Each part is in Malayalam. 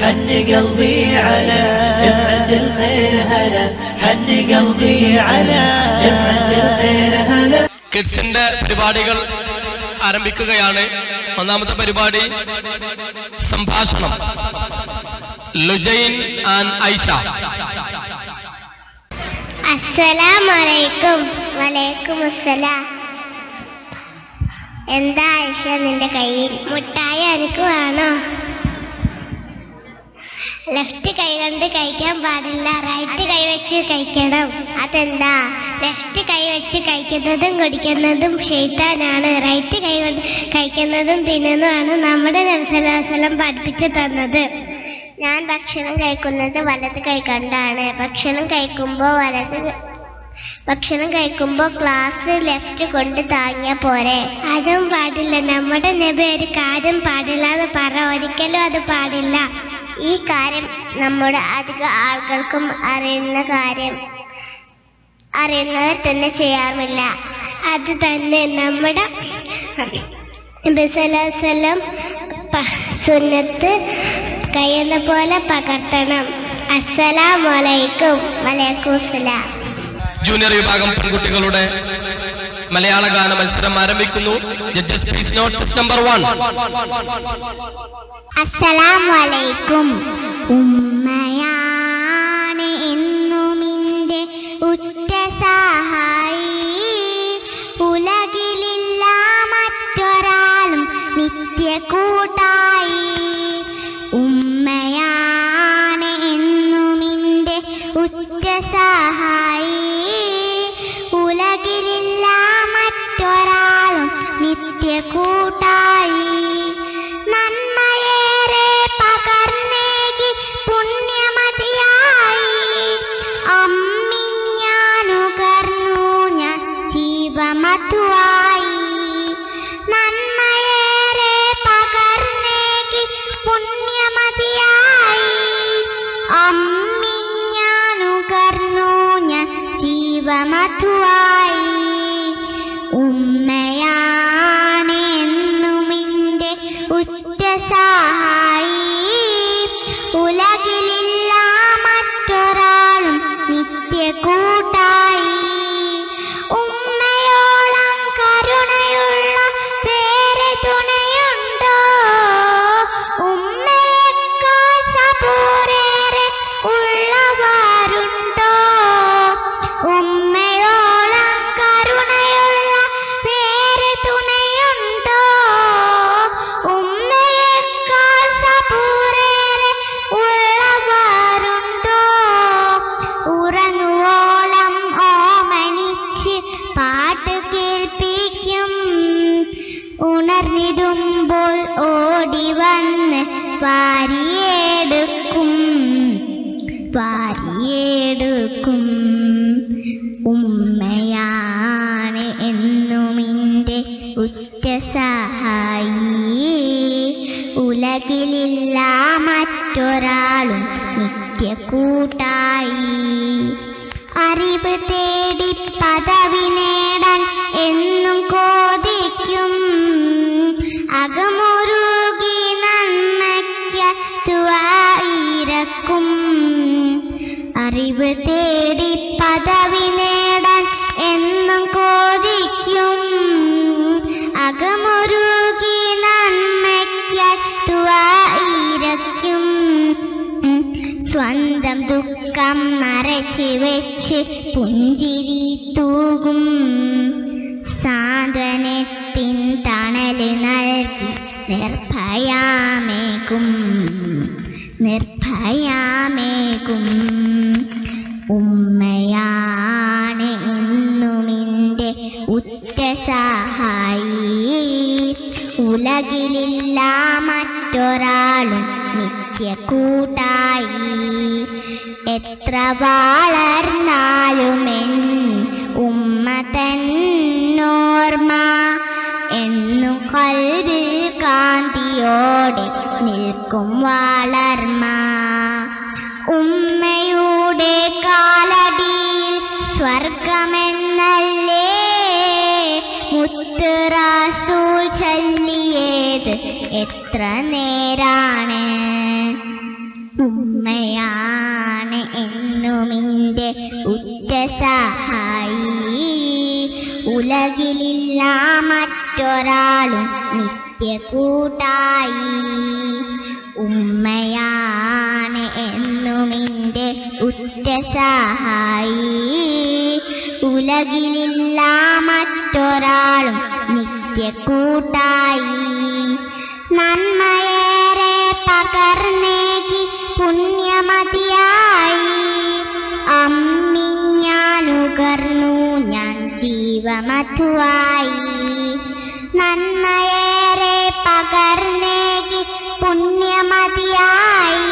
حن قلبي على جمعة الخير هلا حن قلبي على جمعة الخير هلا. കിഡ്സിന്റെ പരിപാടികൾ ആരംഭിക്കുകയാണ്. ഒന്നാമത്തെ പരിപാടി സംഭാഷണം. ലുജൈൻ ആൻഡ് ഐഷ. അസ്സലാമു അലൈക്കും. വലൈക്കും അസ്സലാം. എന്താ ഐഷ നിന്റെ കയ്യിൽ? മുട്ടായി എനിക്ക് വേണോ? ലെഫ്റ്റ് കൈ കൊണ്ട് കഴിക്കാൻ പാടില്ല, റൈറ്റ് കൈ വെച്ച് കഴിക്കണം. അതെന്താ? ലെഫ്റ്റ് കൈ വെച്ച് കഴിക്കുന്നതും കുടിക്കുന്നതും ശൈത്താനാണ്. റൈറ്റ് കൈ കൊണ്ട് കഴിക്കുന്നതും തിന്നുന്നതുമാണ് നമ്മുടെ നബി സല്ലല്ലാഹു അലൈഹി വസല്ലം പഠിപ്പിച്ചു തന്നത്. ഞാൻ ഭക്ഷണം കഴിക്കുന്നത് വലത് കൈ കൊണ്ടാണ്. ഭക്ഷണം കഴിക്കുമ്പോൾ ഗ്ലാസ് ലെഫ്റ്റ് കൊണ്ട് താങ്ങിയാ പോരെ? അതും പാടില്ല. നമ്മുടെ നബി ഒരു കാര്യം പാടില്ല എന്ന് പറ. ഒരിക്കലും അത് പാടില്ല. ഈ കാര്യം നമ്മുടെ അധിക ആളുകൾക്കും അറിയുന്നവർ തന്നെ ചെയ്യാറില്ല. അത് തന്നെ നമ്മുടെ നബി സല്ലല്ലാഹു അലൈഹി വസല്ലം സുന്നത്ത് കഴിയുന്ന പോലെ പകർത്തണം. അസ്സലാമു അലൈക്കും. വലൈക്കും അസ്സലാം. ജൂനിയർ വിഭാഗം പെൺകുട്ടികളുടെ മലയാള ഗാന മത്സരം ആരംഭിക്കുന്നു. Judges please note number 1. അസ്സലാമു അലൈക്കും. ഉമ്മയാണ് എന്നുമിൻ്റെ ഉറ്റ സഹായി, ഉലകിലില്ല മറ്റൊരാളും നിത്യ കൂട്ടായി. ഉമ്മയാണ് എന്നുമിൻ്റെ ഉറ്റ സഹായി, ഉലകിലില്ല മറ്റൊരാളും നിത്യ കൂട്ടായി. നന്മയേറെ പകർന്നേകി പുണ്യമതിയായി, അമ്മിഞ്ഞാനുകർന്നു ഞാൻ ജീവമധുവായി. നന്മയേറെ പകർന്നേകി പുണ്യമതിയായി, അമ്മിഞ്ഞാനുകർന്നു ഞാൻ ജീവമധുവായി. ഉമ്മയാണ് എന്നുമിൻ്റെ ഉറ്റ സഹായി, ഉലകിലില്ല മറ്റൊരാളും നിത്യ കൂട്ടായി. ഉമ്മയോളം കരുണയുള്ള വേറെ തുണയുണ്ടോ? ഉമ്മയേക്കാൾ സബൂറേറെ ഉള്ളവരുണ്ടോ? ഉമ്മയോളം കരുണയുള്ള വേറെ തുണയുണ്ടോ? ഉമ്മയേക്കാൾ സബൂറേറെ ഉള്ളവരുണ്ടോ? ഉറങ്ങുവോളം ഓമനിച്ച് പാട്ട് കേൾപ്പിക്കും, ഉണർന്നിടുമ്പോൾ ഓടി വന്ന് വാരിയെടുക്കും. ഉമ്മയാണ് എന്നുമിൻ്റെ ഉറ്റ സഹായി, ഉലകിലില്ല മറ്റൊരാളും നിത്യ കൂട്ടായി. അറിവ് തേടി പദവി നേടാൻ എന്നും കോതിക്കും, അകമുരുകി നന്മയ്ക്കും. അറിവ് തേടി പദവി നേടാൻ എന്നും കോതിക്കും, അകമുരുകി നന്മയ്ക്കും. സ്വന്തം ദുഃഖം മറച്ചു വെച്ച് പുഞ്ചിരി തൂകും, സാന്ത്വനത്തിൻ തണല് നൽകി നിർഭയാമേകും. ഉമ്മയാണ് എന്നുമിൻ്റെ ഉറ്റ സഹായി, ഉലകിലില്ല മറ്റൊരാളും നിത്യ കൂട്ടായി. എത്ര വളർന്നാലുമെൻ ഉമ്മ തന്നോർമ്മ എന്നും കൽബിൽ കാന്തിയോടെ നിൽക്കും വളർമ്മ. ഉമ്മയുടെ കാലടിയിൽ സ്വർഗമെന്നല്ലേ മുത്ത് റസൂൽ ചൊല്ലിയത് എത്ര നേരാണ്. ഉലകിലില്ല മറ്റൊരാളും നിത്യകൂട്ടായി. ഉമ്മയാണ് എന്നുമിൻ്റെ ഉറ്റ സഹായി. ഉലകിലില്ല മറ്റൊരാളും നിത്യകൂട്ടായി. നന്മയേറെ പകർന്നേകി പുണ്യമതിയായി. അമ്മിഞ്ഞാനുകർന്നു ഞാൻ ജീവമധുവായി. നന്മയേറെ പകർന്നേകി പുണ്യമതിയായി.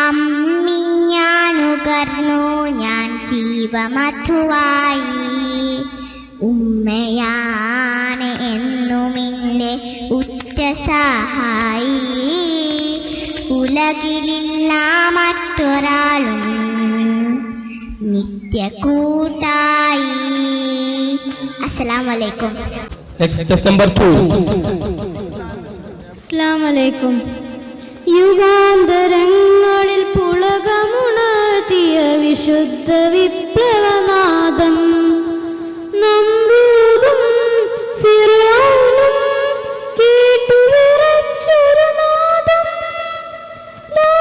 അമ്മിഞ്ഞാനുകർന്നു ഞാൻ ജീവമധുവായി. ഉമ്മയാണ് എന്നുമിൻ്റെ ഉറ്റ സഹായി. ഉലകിലില്ല മറ്റൊരാളും നിത്യകൂട്ടായി. അസ്സലാമു അലൈക്കും. Next, number 2. അസ്സലാമു അലൈക്കും. യുഗാന്തരങ്ങളിൽ പുളകമുണർത്തിയ വിശുദ്ധ വിപ്ലവനാദം നമ്രൂദും ഫിർഔനും കേട്ടുവിറച്ചൊരു നാദം. ലാ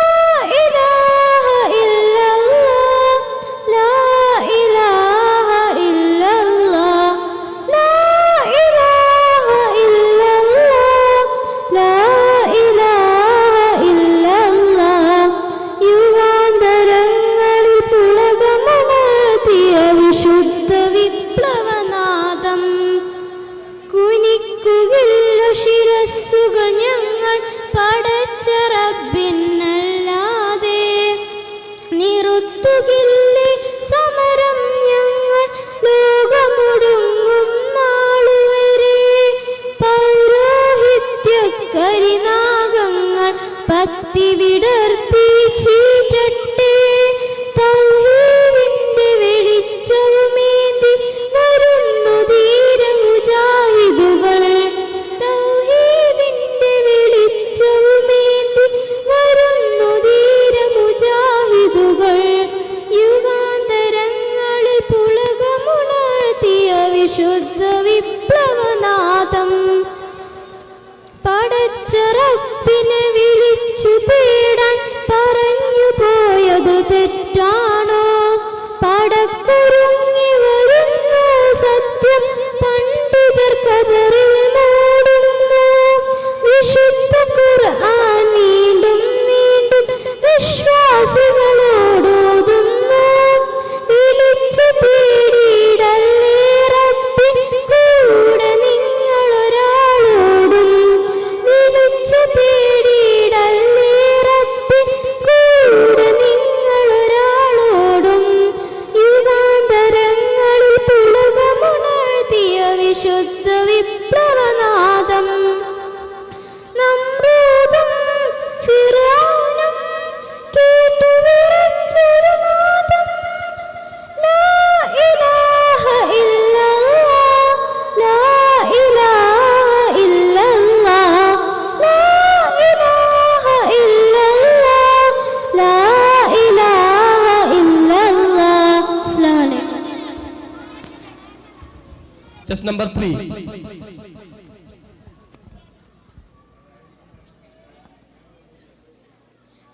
ഇലാഹ ഇല്ലല്ലാഹ്, ലാ ഇലാഹ ഇല്ലല്ലാഹ്, ലാ ഇലാഹ ഇല്ലല്ലാഹ്, ലാ ഇലാഹ ഇല്ലല്ലാഹ്. യുഗാന്തരങ്ങളിൽ പുളകമുണർത്തിയ വിശുദ്ധ വിപ്ലവനാദം കുനിക്കുകില്ല ശിരസ്സുകൾ ഞങ്ങൾ പടച്ച റബ്ബിനല്ലാതെ. നിറുത്തുകില്ലേ സമരം ഞങ്ങൾ ലോകമൊടുങ്ങും നാളുവരെ. പൗരോഹിത്യ കരിനാഗങ്ങൾ പത്തി വിടർത്തി ചീറ്റട്ടെ. തൗഹീദിന്റെ വെളിച്ചവുമേന്തി വരുന്നു ധീരമുജാഹിദുകൾ. തൗഹീദിന്റെ വെളിച്ചവുമേന്തി വരുന്നു ധീരമുജാഹിദുകൾ. യുഗാന്തരങ്ങളിൽ പുളകമുണർത്തിയ വിശുദ്ധ വിപ്ലവനാദം പടച്ച റബ്ബിനെ വിളിച്ചു തേടാൻ പറഞ്ഞു പോയത് തെറ്റാണോ? പടക്കുരുങ്ങി വരുന്നു സത്യം പണ്ഡിതർ കബറിൽ മൂടുന്നു. വിശുദ്ധ ഖുർആൻ വീണ്ടും വീണ്ടും വിശ്വാസികളോടോതുന്നു. വിളിച്ചു തേടിയിടല്ലേ റബ്ബിൻ കൂടെ നിങ്ങളൊരാളോടും. വിളിച്ചു തേടിയിടല്ലേ റബ്ബിൻ കൂടെ നിങ്ങളൊരാളോടും. യുഗാന്തരങ്ങളിൽ പുളകമുണർത്തിയ വിശുദ്ധ വിപ്ലവനാദം നമ്രൂദും ഫിർഔനും കേട്ടുവിറച്ചൊരു നാദം. ലാ ഇലാഹ ഇല്ലല്ലാഹ്, ലാ ഇലാഹ ഇല്ലല്ലാഹ്, ലാ ഇലാഹ ഇല്ലല്ലാഹ്, ലാ ഇലാഹ ഇല്ലല്ലാഹ്. അസ്സലാമു അലൈക്കും. Just number 3.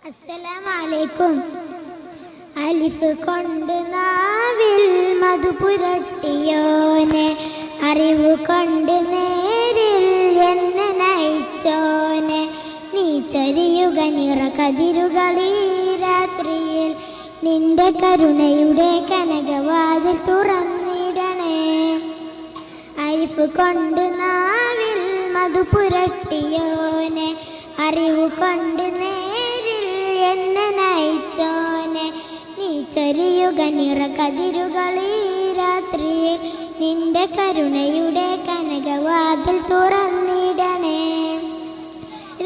അസ്സലാമു അലൈക്കും. അലിഫ് കൊണ്ട് നാവിൽ മധു പുരട്ടിയോനെ, അറിവ് കൊണ്ട് നേരിൽ എന്നെ നയിച്ചോനെ. നീ ചൊരിയുക നിറ കതിരുകളീ രാത്രിയിൽ, നിന്റെ കരുണയുടെ കനകവാതിൽ തുറന്നിടണേ. അരിഫ് കൊണ്ട് നാവിൽ മധു പുരട്ടിയോനെ, അറിവ് കൊണ്ട് നേരിൽ എന്നെ നയിച്ചോനെ. നീ ചൊരിയുക നിറ കതിരുകളീ രാത്രിയിൽ, നിന്റെ കരുണയുടെ കനകവാതിൽ തുറന്നിടണേ.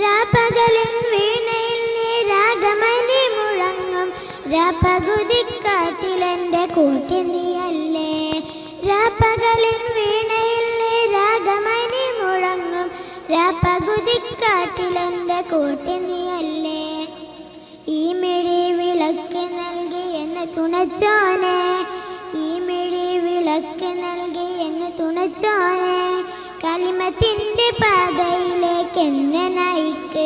രാപ്പകലിൻ വീണയിൽ നീ രാഗമണി മുഴങ്ങും, രാപ്പകുതിക്കാട്ടിലെൻ്റെ കൂട്ടി നീയല്ലേ. രാപ്പകലിൻ വീണയിൽ നീ രാഗമണി മുഴങ്ങും, രാപ്പകുതിക്കാട്ടിലെൻ്റെ കൂട്ടി നീയല്ലേ. ഈ മിഴി വിളക്ക് നൽകി എന്നെ തുണച്ചോനെ, ഈ മിഴി വിളക്ക് നൽകി തുണച്ചോനെ കലിമത്തിന്റെ പാതയിലേക്ക് എന്നെ നയിക്ക്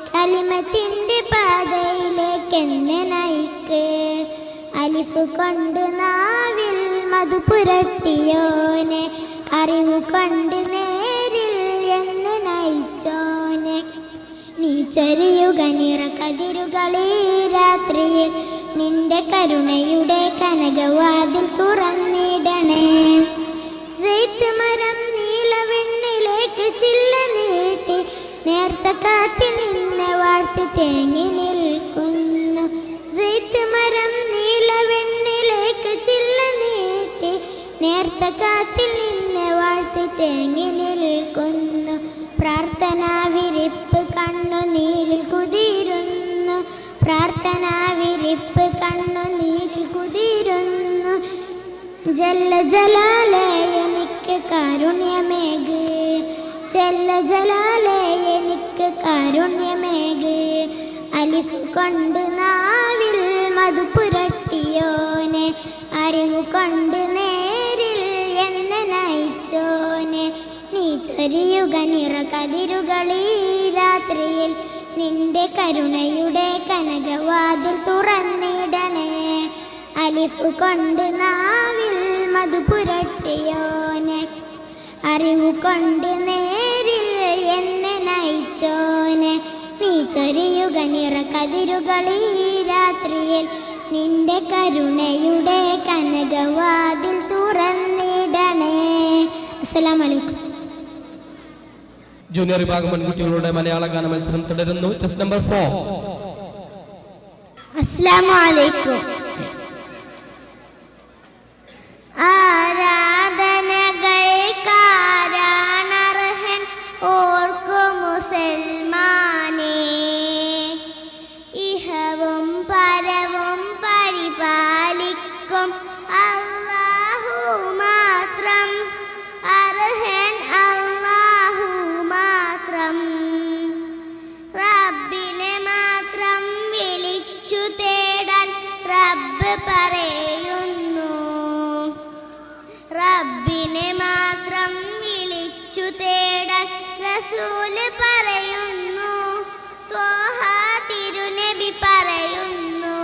കലിമത്തിന്റെ പാതയിലേക്ക് എന്നെ നയിക്ക് അലിഫ് കൊണ്ട് നാവിൽ മധു പുരട്ടിയോനെ അറിവ് കൊണ്ട് നേരിൽ എന്നെ നയിച്ചോനെ നീ ചൊരിയുക നിറകതിരുകളീ രാത്രിയിൽ നിന്റെ കരുണയുടെ കനകവാതിൽ തുറന്നിടണേ സെയ്ത്ത് മരം നീലവെണ്ണിലേക്ക് ചില്ല നീട്ടി നേർത്ത കാറ്റിൽ നിന്നെ വാഴ്ത്തി തേങ്ങി നിൽക്കുന്നു സെയ്ത്ത് മരം നീലവെണ്ണിലേക്ക് ചില്ല നീട്ടി നേർത്ത കാറ്റിൽ നിന്നെ വാഴ്ത്തി തേങ്ങി നിൽക്കുന്നു പ്രാർത്ഥനാ വിരിപ്പ് കണ്ണുനീരിൽ കുതിരുന്നു പ്രാർത്ഥനാ വിരിപ്പ് കണ്ണുനീരിൽ കുതിരുന്നു ജല്ല ജലാലേ എനിക്ക് കാരുണ്യമേക് ജല്ല ജലാലേ എനിക്ക് കാരുണ്യമേക് അലിഫ് കൊണ്ട് നാവിൽ മധു പുരട്ടിയോനെ അറിവ് കൊണ്ട് നേരിൽ എന്നെ നയിച്ചോനെ നീ ചൊരിയുക നിറകതിരുകളീ രാത്രിയിൽ നിന്റെ കരുണയുടെ കനകവാതിൽ തുറന്നിടണേ അലിഫ് കൊണ്ട് നാവിൽ മധു പുരട്ടിയോനെ അറിവ് കൊണ്ട് നേരിൽ എന്നെ നയിച്ചോനെ നീ ചൊരിയുക നിറകതിരുകളീ രാത്രിയിൽ നിന്റെ കരുണയുടെ കനകവാതിൽ തുറന്നിടണേ. അസ്സലാമു അലൈക്കും. ജൂനിയർ വിഭാഗം പെൺകുട്ടികളുടെ മലയാള ഗാന മത്സരം തുടരുന്നു. Test number 4. അസ്സലാമു അലൈക്കും. ആരാധനകൾക്കാരാണർഹൻ ഓർക്കും മുസൽമാനേ ഇഹവും പരവും പരിപാലിക്കും അല്ലാഹു മാത്രം അർഹൻ അല്ലാഹു മാത്രം റബ്ബിനെ മാത്രം വിളിച്ചു തേടാൻ റബ്ബ് പറയുന്നു റബ്ബിനെ മാത്രം വിളിച്ചു തേടാൻ റസൂല് പറയുന്നു ത്വാഹ തിരുനബി പറയുന്നു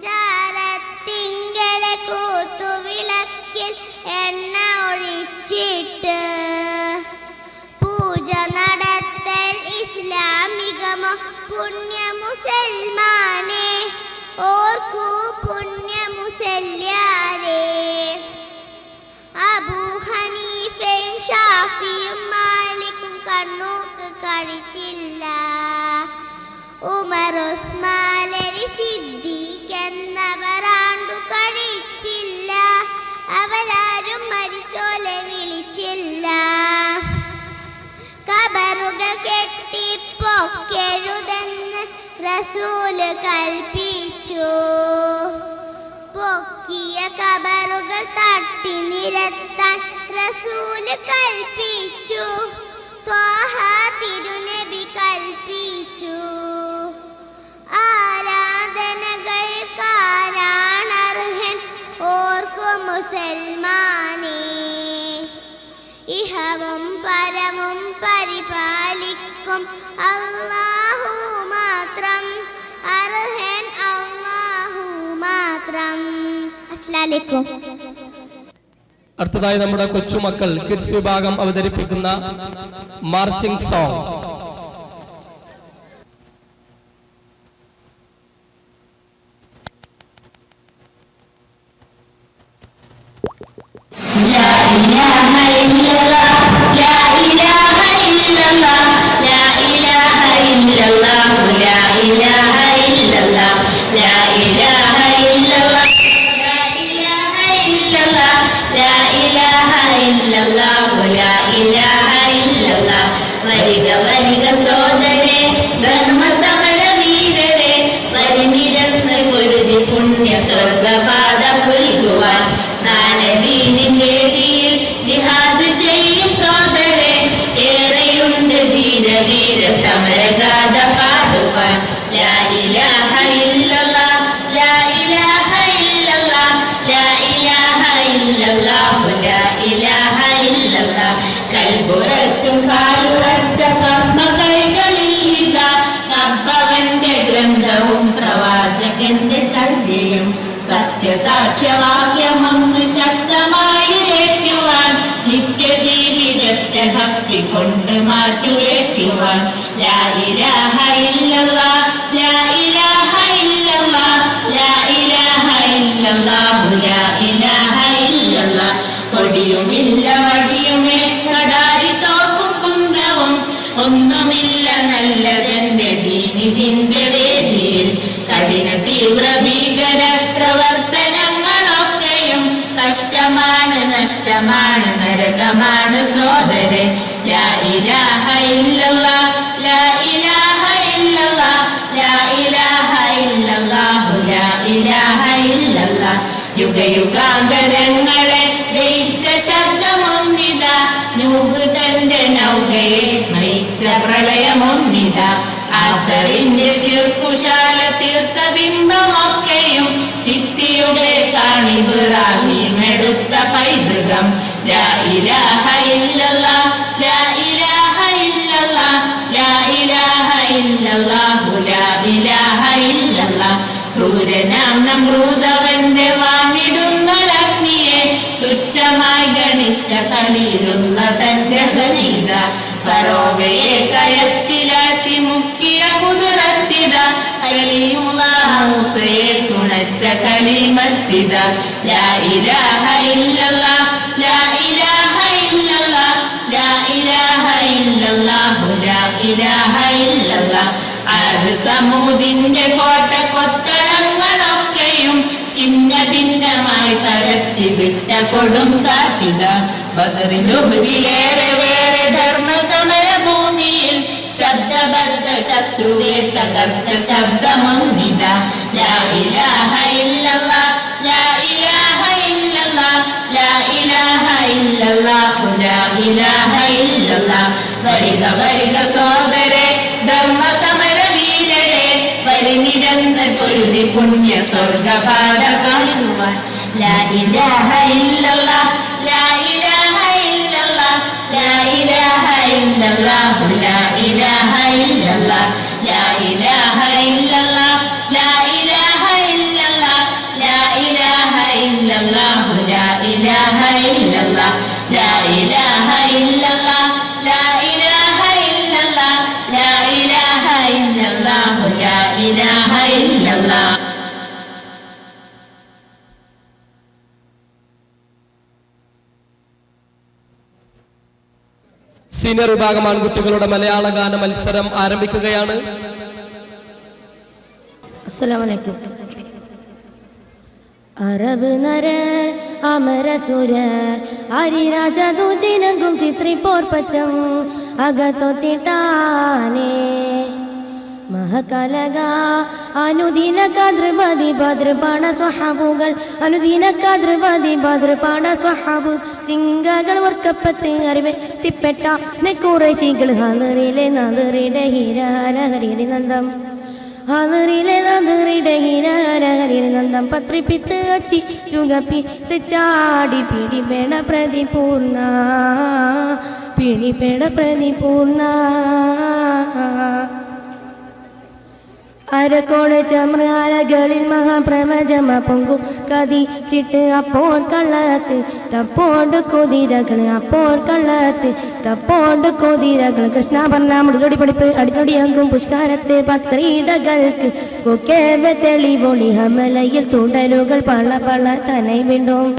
ജാരത്തിങ്കലെ കൂത്തുവിളക്കിൽ എണ്ണ ഒഴിച്ചിട്ട് പൂജ നടത്തൽ ഇസ്ലാമികമോ പുണ്യ മുസൽമാനെ ഓർക്കൂ പുണ്യ മുസല്യാരേ അബൂ ഹനീഫയും ഷാഫിയും മാലിക്കും കണ്ണൂക്ക് കഴിച്ചില്ല ഉമർ ഉസ്മാൻ അലി സിദ്ദീഖ് എന്നവരാണ്ടു കഴിച്ചില്ല അവരാരും മരിച്ചോലെ വിളിച്ചില്ല കബറുകൾ കെട്ടിപ്പൊക്കെഴുതെന്ന് റസൂല് കൽപ്പിച്ചു പൊക്കിയ കബറുകൾ തട്ടി നിരത്താൻ റസൂല് കൽപ്പിച്ചു ത്വാഹ തിരുനബി കൽപ്പിച്ചു ആരാധനകൾക്കാരാണർഹൻ ഓർക്കും മുസൽമാനേ ഇഹവും പരവും പരിപാലിക്കും അല്ലാഹു മാത്രം അർഹൻ അല്ലാഹു മാത്രം. അസ്സലാമു അലൈക്കും. അടുത്തതായി നമ്മുടെ കൊച്ചുമക്കൾ കിഡ്സ് വിഭാഗം അവതരിപ്പിക്കുന്ന മാർച്ചിങ് സോങ്. വരിക വരിക സോദരേ ധർമ്മസമര വീരരെ വരിനിരന്ന് പൊരുതി പുണ്യ സ്വർഗപാത പുൽകുവാൻ നാളെ ദീനിന്റെ കീഴിൽ ജിഹാദ് ചെയ്യും സോദരേ ഏറെയുണ്ട് ധീര വീര സമരഗാഥ പാടുവാൻ ലാ ഇലാഹ ഇല്ലല്ലാഹ് ലാ ഇലാഹ ഇല്ലല്ലാഹ് ലാ ഇലാഹ ഇല്ലല്ലാഹ് ലാ ഇല്ലല്ലാഹ് കൽബുറച്ചും കാലുറച്ച കർമ്മ കൈകളിൽ റബ്ബവന്റെ ഗ്രന്ഥവും പ്രവാചകന്റെ ചര്യയും സത്യസാക്ഷ്യവാക്യമൊന്ന് ശക്തമായി രേക്കുവാൻ നിത്യജീവിതത്തെ ഭക്തി കൊണ്ട് മാറ്റുരയ്ക്കുവാൻ ലാ ഇലാഹ ഇല്ലല്ലാഹ് ലാ ഇലാഹ ഇല്ലല്ലാഹ് ലാ ഇലാഹ ഇല്ലല്ലാഹു ലാ ഇലാഹ ഇല്ലല്ലാഹ് കൊടിയുമില്ല വടിയുമേ കടാരി തോക്കും കുന്തവും ഒന്നുമില്ല നല്ലതെന്റെ ദീനിതിന്റെ വേദിയിൽ കഠിന തീവ്ര ഭീകര പ്രവർത്തനങ്ങളൊക്കെയും കഷ്ടമാണ് നഷ്ടമാണ് നരകമാണ് സോദരെ ലാ ഇലാഹ ഇല്ലല്ലാഹ് ലാ ഇലാഹ ഇല്ലല്ലാഹ് ലാ ഇലാഹ ഇല്ലല്ലാഹു ലാ ഇലാഹ ഇല്ലല്ലാഹ് യുഗയുഗാന്തരങ്ങളെ ജയിച്ച ശബ്ദമൊന്നിത നൂഹ് തന്റെ നൗകയെ നയിച്ച പ്രളയമൊന്നിത ആസറിന്റെ ശിർക്കുശാല തീർത്ത ബിംബമൊക്കെയും ചിത്തിയുടെ കാണിബിറാഹിം എടുത്ത പൈതൃകം ലാ ഇലാഹ ഇല്ലല്ലാഹ് ലാ ഇലാഹ ഇല്ലല്ലാഹ് ലാ ഇലാഹ ഇല്ലല്ലാഹു ലാ ഇലാഹ ഇല്ലല്ലാഹ് ക്രൂരനാം നമ്രൂദവന്റെ വാണിടുന്നൊരഗ്നിയെ തുച്ഛമായി ഗണിച്ച ഖലീലുള്ള തന്റെ ഖലീദ ഫറോവയെ കയത്തിലാക്കി മുക്കിയ കുതിരത്തിത കലീമുല്ലാഹ് മൂസയെ തുണച്ച കലീമത്തിത ലാ ഇലാഹ ഇല്ലല്ലാഹ് ലാ ഇലാഹ ഇല്ലല്ലാഹ് ലാ ഇലാഹ ഇല്ലല്ലാഹു ലാ ഇലാഹ ഇല്ലല്ലാഹ് ആദ് സമൂദിന്റെ കോട്ട കൊത്തളങ്ങളൊക്കെയും ചിന്ന ഭിന്നമായി തരത്തി വിട്ട കൊടും കാറ്റിത ബദറിലുഹദിലേറെ വേറെ ധർമ്മ സമര ഭൂമിയിൽ ശബ്ദബദ്ധ ശത്രുവെ തകർത്ത ശബ്ദമൊന്നിത ലാ ഇലാഹ ഇല്ലല്ലാഹ് ലാ ഇലാഹ ഇല്ലല്ലാഹ് ലാ ഇലാഹ ഇല്ലല്ലാഹു ലാ ഇലാഹ ഇല്ലല്ലാഹ് വരിക വരിക സോദരെ ധർമ്മ സമര വീരരെ വരിനിരന്ന് പൊരുതി പുണ്യ സ്വർഗപാത കാണുവാൻ ലാ ഇലാഹ ഇല്ലല്ലാഹ് ലാ ഇലാഹ ഇല്ലല്ലാഹ് ലാ ഇലാഹ ഇല്ലല്ലാഹു ലാ ഇലാഹ ഇല്ലല്ലാഹ് ലാ ഇലാഹ ഇല്ലല്ലാഹ് ലാ ഇലാഹ ഇല്ലല്ലാഹ് ലാ ഇലാഹ ഇല്ലല്ലാഹു ലാ ഇലാഹ ഇല്ലല്ലാഹ് ലാ ഇലാഹ ഇല്ലല്ലാഹ് ലാ ഇലാഹ ഇല്ലല്ലാഹ് ലാ ഇലാഹ ഇല്ലല്ലാഹു ലാ ഇലാഹ ഇല്ലല്ലാഹ്. സീനിയർ വിഭാഗം ആൺകുട്ടികളുടെ മലയാള ഗാന മത്സരം ആരംഭിക്കുകയാണ്. അസ്സലാമു അലൈക്കും. അറബ് നരർ അമരസുരർ അരിരാജദൂതിനങ്കും ചിത്രിപ്പോർപ്പച്ചം അകത്തൊത്തിട്ടാനേ മഹകലക അനുദിന കദ്രപതി ഭദ്രപാണ സ്വഹാബുകൾ അനുദിന കദ്രപതി ഭദ്രപാണ സ്വഹാബു ചിങ്കകൾ വർക്കപ്പത്ത് അറിവെ തിപ്പെട്ട നെക്കുറശികൾ ഹനറിലെ നദറിടെ ഹീരാരഹരിരി നന്ദം ഹനറിലെ നദറിടെ ഹീരാരഹരിരി നന്ദം പത്രിപ്പിത്ത് അച്ചി ചുഗപ്പി ചാടി പിടിപേട പ്രതിപൂർണ പിടിപേട പ്രതിപൂർണ അരക്കോട് ചമ്രാലകളിൽ മഹാപ്രമജമ പൊങ്കു കതി ചിട്ട് അപ്പോർ കള്ളത്ത് തപ്പോണ്ട് കൊതിരകൾ അപ്പോർ കള്ളത്ത് തപ്പോണ്ട് കൊതിരകൾ കൃഷ്ണ പറഞ്ഞ മുടിലൊടി പഠിപ്പ് അടിനൊടിയാകും പുഷ്കാരത്തെ പത്രീടകൾക്ക് കൊക്കേവെ തെളിവൊളി ഹമലയിൽ തുടരുകൾ പള പള തനൈ വീണ്ടും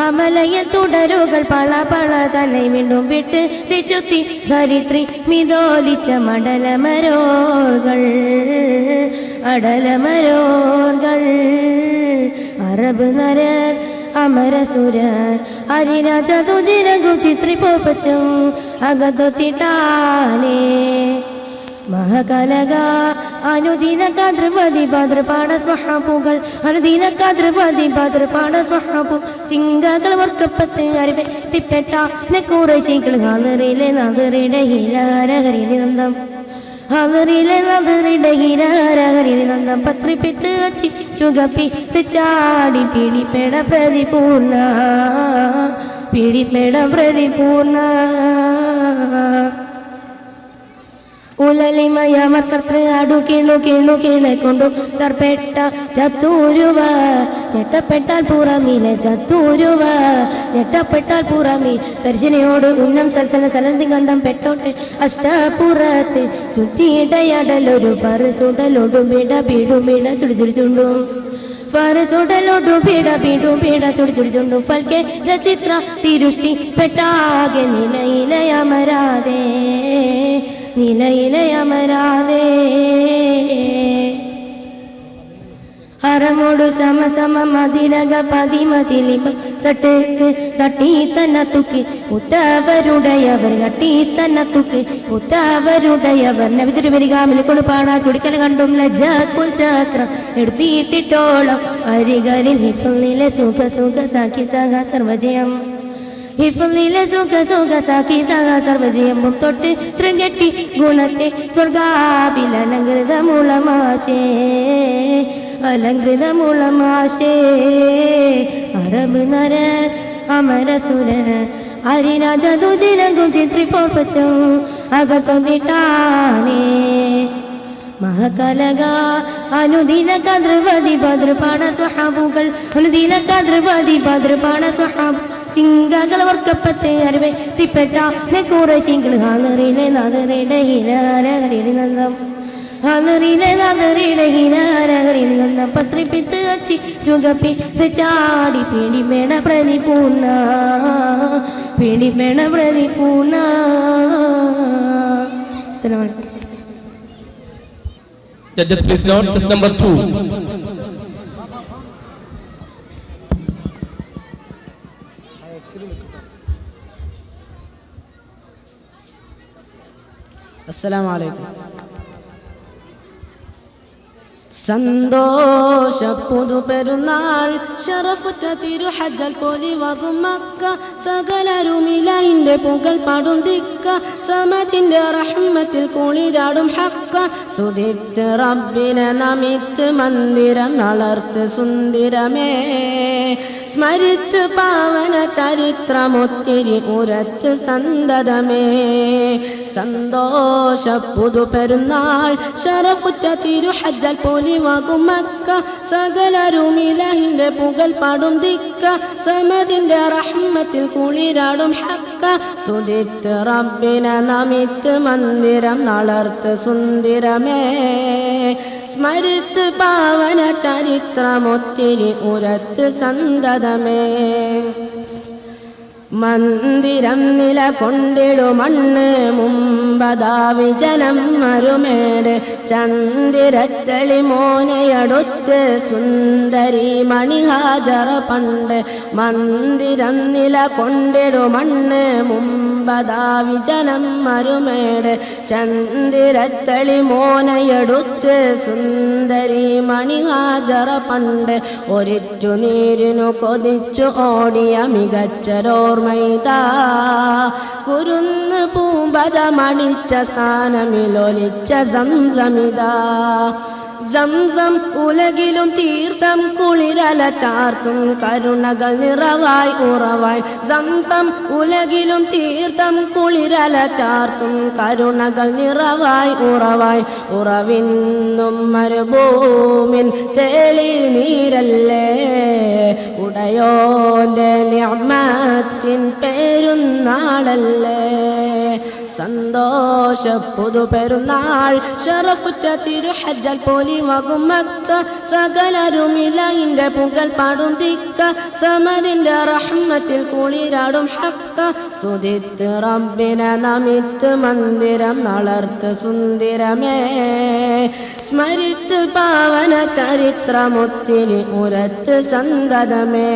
അമലയിൽ തുടരുകൾ പള പള തന്നെ വീണ്ടും വിട്ട് തിച്ചുത്തി ധരിത്രി മിതോലിച്ച മടലമരോകൾ അടലമരോകൾ അറബ് നരർ അമരസുരർ അരിരാജതുജിരകും ചിത്രിപ്പോപ്പച്ചും അകത്തൊത്തിട്ടാനേ മഹകലക അനുദിന കദ്രപതി ഭദ്രപാണ സ്വഹാബുകൾ അനുദിന കദ്രപതി ഭദ്രപാണ സ്വഹാബു ചിങ്കകൾ വർക്കപ്പത്ത് അറിവെ തിപ്പെട്ട നെക്കുറശികൾ ഹനറിലെ നദറിടെ ഹീലാരഹരിരി നന്ദം ഹനറിലെ നദറിടെ ഹീലാരഹരിരി നന്ദം പത്രിപ്പിത്ത് അച്ചി ചുഗപ്പി ചാടി പിടിപെട പ്രതിപൂർണ പീഡിപ്പേടം പ്രതിപൂർണ ഉലലിമയമർ കർത്തൃ അടു കീണു കീണു കീണെ കൊണ്ടു തർപ്പെട്ട ചത്തൂരുവ ഞെട്ടപ്പെട്ടാൽ പുറമീലെ ചത്തൂരുവ ഞെട്ടപ്പെട്ടാൽ പുറമീ ദർശനയോട് ഉന്നം സൽസല സലന്തി കണ്ടം പെട്ടോട്ടെ അഷ്ടപുറത്ത് ചുറ്റിയിടയടലൊരു ഫറുസുടലൊടും പിട പീടും പിട ചുടി ചുടി ചുണ്ടും ഫറുസുടലൊടും പിട പീടും പിട ചുടി ചുടി ചുണ്ടും ഫൽക്കെ രചിത്ര തിരുഷ്ടി പെട്ടാകെ നിലയിലയമരാതെ നിലയിലയമരാതെ ഹറമോടു സമ സമ മതിലക പതിമതിലിമ്പ തട്ടുക്ക് തട്ടി തന്നെ തുക്ക് ഉത്തവരുടയവർ കട്ടി തന്നെ തുക്ക് ഉത്തവരുടയവർ നബിതിരു പെരുകാമിൽ കൊടുപ്പാടാ ചുടിക്കൽ കണ്ടും ലജ്ജാക്കും ചക്രം എടുത്തിട്ടിട്ടോളം അരികളിൽ ഹിഫിലെ സുഖ സുഖ സാക്കി സഹ സർവജയം ഹിഫിലെ സുഖ സുഖ സാക്കി സഹ സർവജയമ്പും തൊട്ട് തൃങ്കെട്ടി ഗുണത്തെ സ്വർഗാപിലങ്കൃതമുളമാശേ അലങ്കൃതമുളമാശേ അറബ് നര അമരസുര അരിരാജ തുജിലങ്കും ചിത്രിപ്പോർപ്പച്ചും അകത്തൊന്നിട്ടാനേ മഹകലക അനുദിന കദ്രവതി ഭദ്രപാണ സ്വഹാബുകൾ അനുദിന കദ്രവതി ഭദ്രപാണ സ്വഹാബ് ചിങ്കകൾ വർക്കപ്പത്തെ അറിവെ തിപ്പെട്ട നെക്കൂറശികൾ ഹാനറിലെ നാദറിയുടെ ഹിനാരഹരിൽ നന്ദം ഹാനറിലെ നാദറിയുടെ ഹിനാരഹരിൽ നന്ദം പത്രിപ്പിത്ത് അച്ചി ചുകപ്പിത്ത് ചാടി പിടിമേണ പ്രതിപൂർണ പിടിമേണ പ്രതിപൂർണ. അസ്സലാമു അലൈക്കും. Judges, please note test number 2. അസ്സലാമു അലൈക്കും. സന്തോഷ പുതുപെരുന്നാൾ ഷറഫുറ്റ തിരുഹജ്ജൽ പൊലിവാകും മക്ക സകലരുമിലയിൻ്റെ പുകൽ പാടും ദിക്ക സമതിൻ്റെ റഹ്മത്തിൽ കുളിരാടും ഹക്ക സ്തുതിത്ത് റബ്ബിനെ നമിത്ത് മന്ദിരം നളർത്ത് സുന്ദരമേ സ്മരിത്ത് പാവന ചരിത്രമൊത്തിരി ഉരത്ത് സന്തതമേ സന്തോഷ പുതുപെരുന്നാൾ ഷറഫുറ്റ തിരുഹജ്ജൽ പൊലിവാകും മക്ക സകലരുമിലഹിൻ്റെ പുകൽ പാടും ദിക്ക സമതിൻ്റെ റഹ്മത്തിൽ കുളിരാടും ഹക്ക സ്തുതിത്ത് റബ്ബിനെ നമിത്ത് മന്ദിരം നളർത്ത് സുന്ദരമേ സ്മരിത്ത് പാവന ചരിത്രമൊത്തിരി ഉരത്ത് സന്തതമേ മന്ദിരം നിലകൊണ്ടിടുമണ്ണ് മുമ്പതാവി ജനം മരുമേട് ചന്ദിരത്തളി മോനയടുത്ത് സുന്ദരി മണിഹാജറ പണ്ട് മന്ദിരം നിലകൊണ്ടിടുമണ്ണ് മുമ്പതാവി ജനം മരുമേട് ചന്ദിരത്തളി മോനയടുത്ത് സുന്ദരി മണിഹാജറ പണ്ട് ഒരിറ്റു നീരിനു കൊതിച്ചു ഓടിയ മികച്ചരോർമൈതാ കുരുന്ന് പൂമ്പതമണിച്ച സ്ഥാനമിലൊലിച്ച സംസമിതാ സംസം ഉലകിലും തീർത്ഥം കുളിരല ചാർത്തും കരുണകൾ നിറവായി ഉറവായി സംസം ഉലകിലും തീർത്ഥം കുളിരല ചാർത്തും കരുണകൾ നിറവായി ഉറവായി ഉറവിന്നും മരുഭൂമിൻ തേളി നീരല്ലേ ഉടയോന്റെ നിഅമത്തിൻ പെരുന്നാളല്ലേ സന്തോഷ പുതുപെരുന്നാൾ ഷറഫുറ്റ തിരുഹജ്ജൽ പൊലിവാകും മക്ക സകലരുമിലയിൻ്റെ പുകൽ പാടും ദിക്ക സമതിൻ്റെ റഹ്മത്തിൽ കുളിരാടും ഹക്ക സ്തുതിത്ത് റബ്ബിനെ നമിത്ത് മന്ദിരം നളർത്ത് സുന്ദരമേ സ്മരിത്ത് പാവന ചരിത്രമൊത്തിരി ഉരത്ത് സന്തതമേ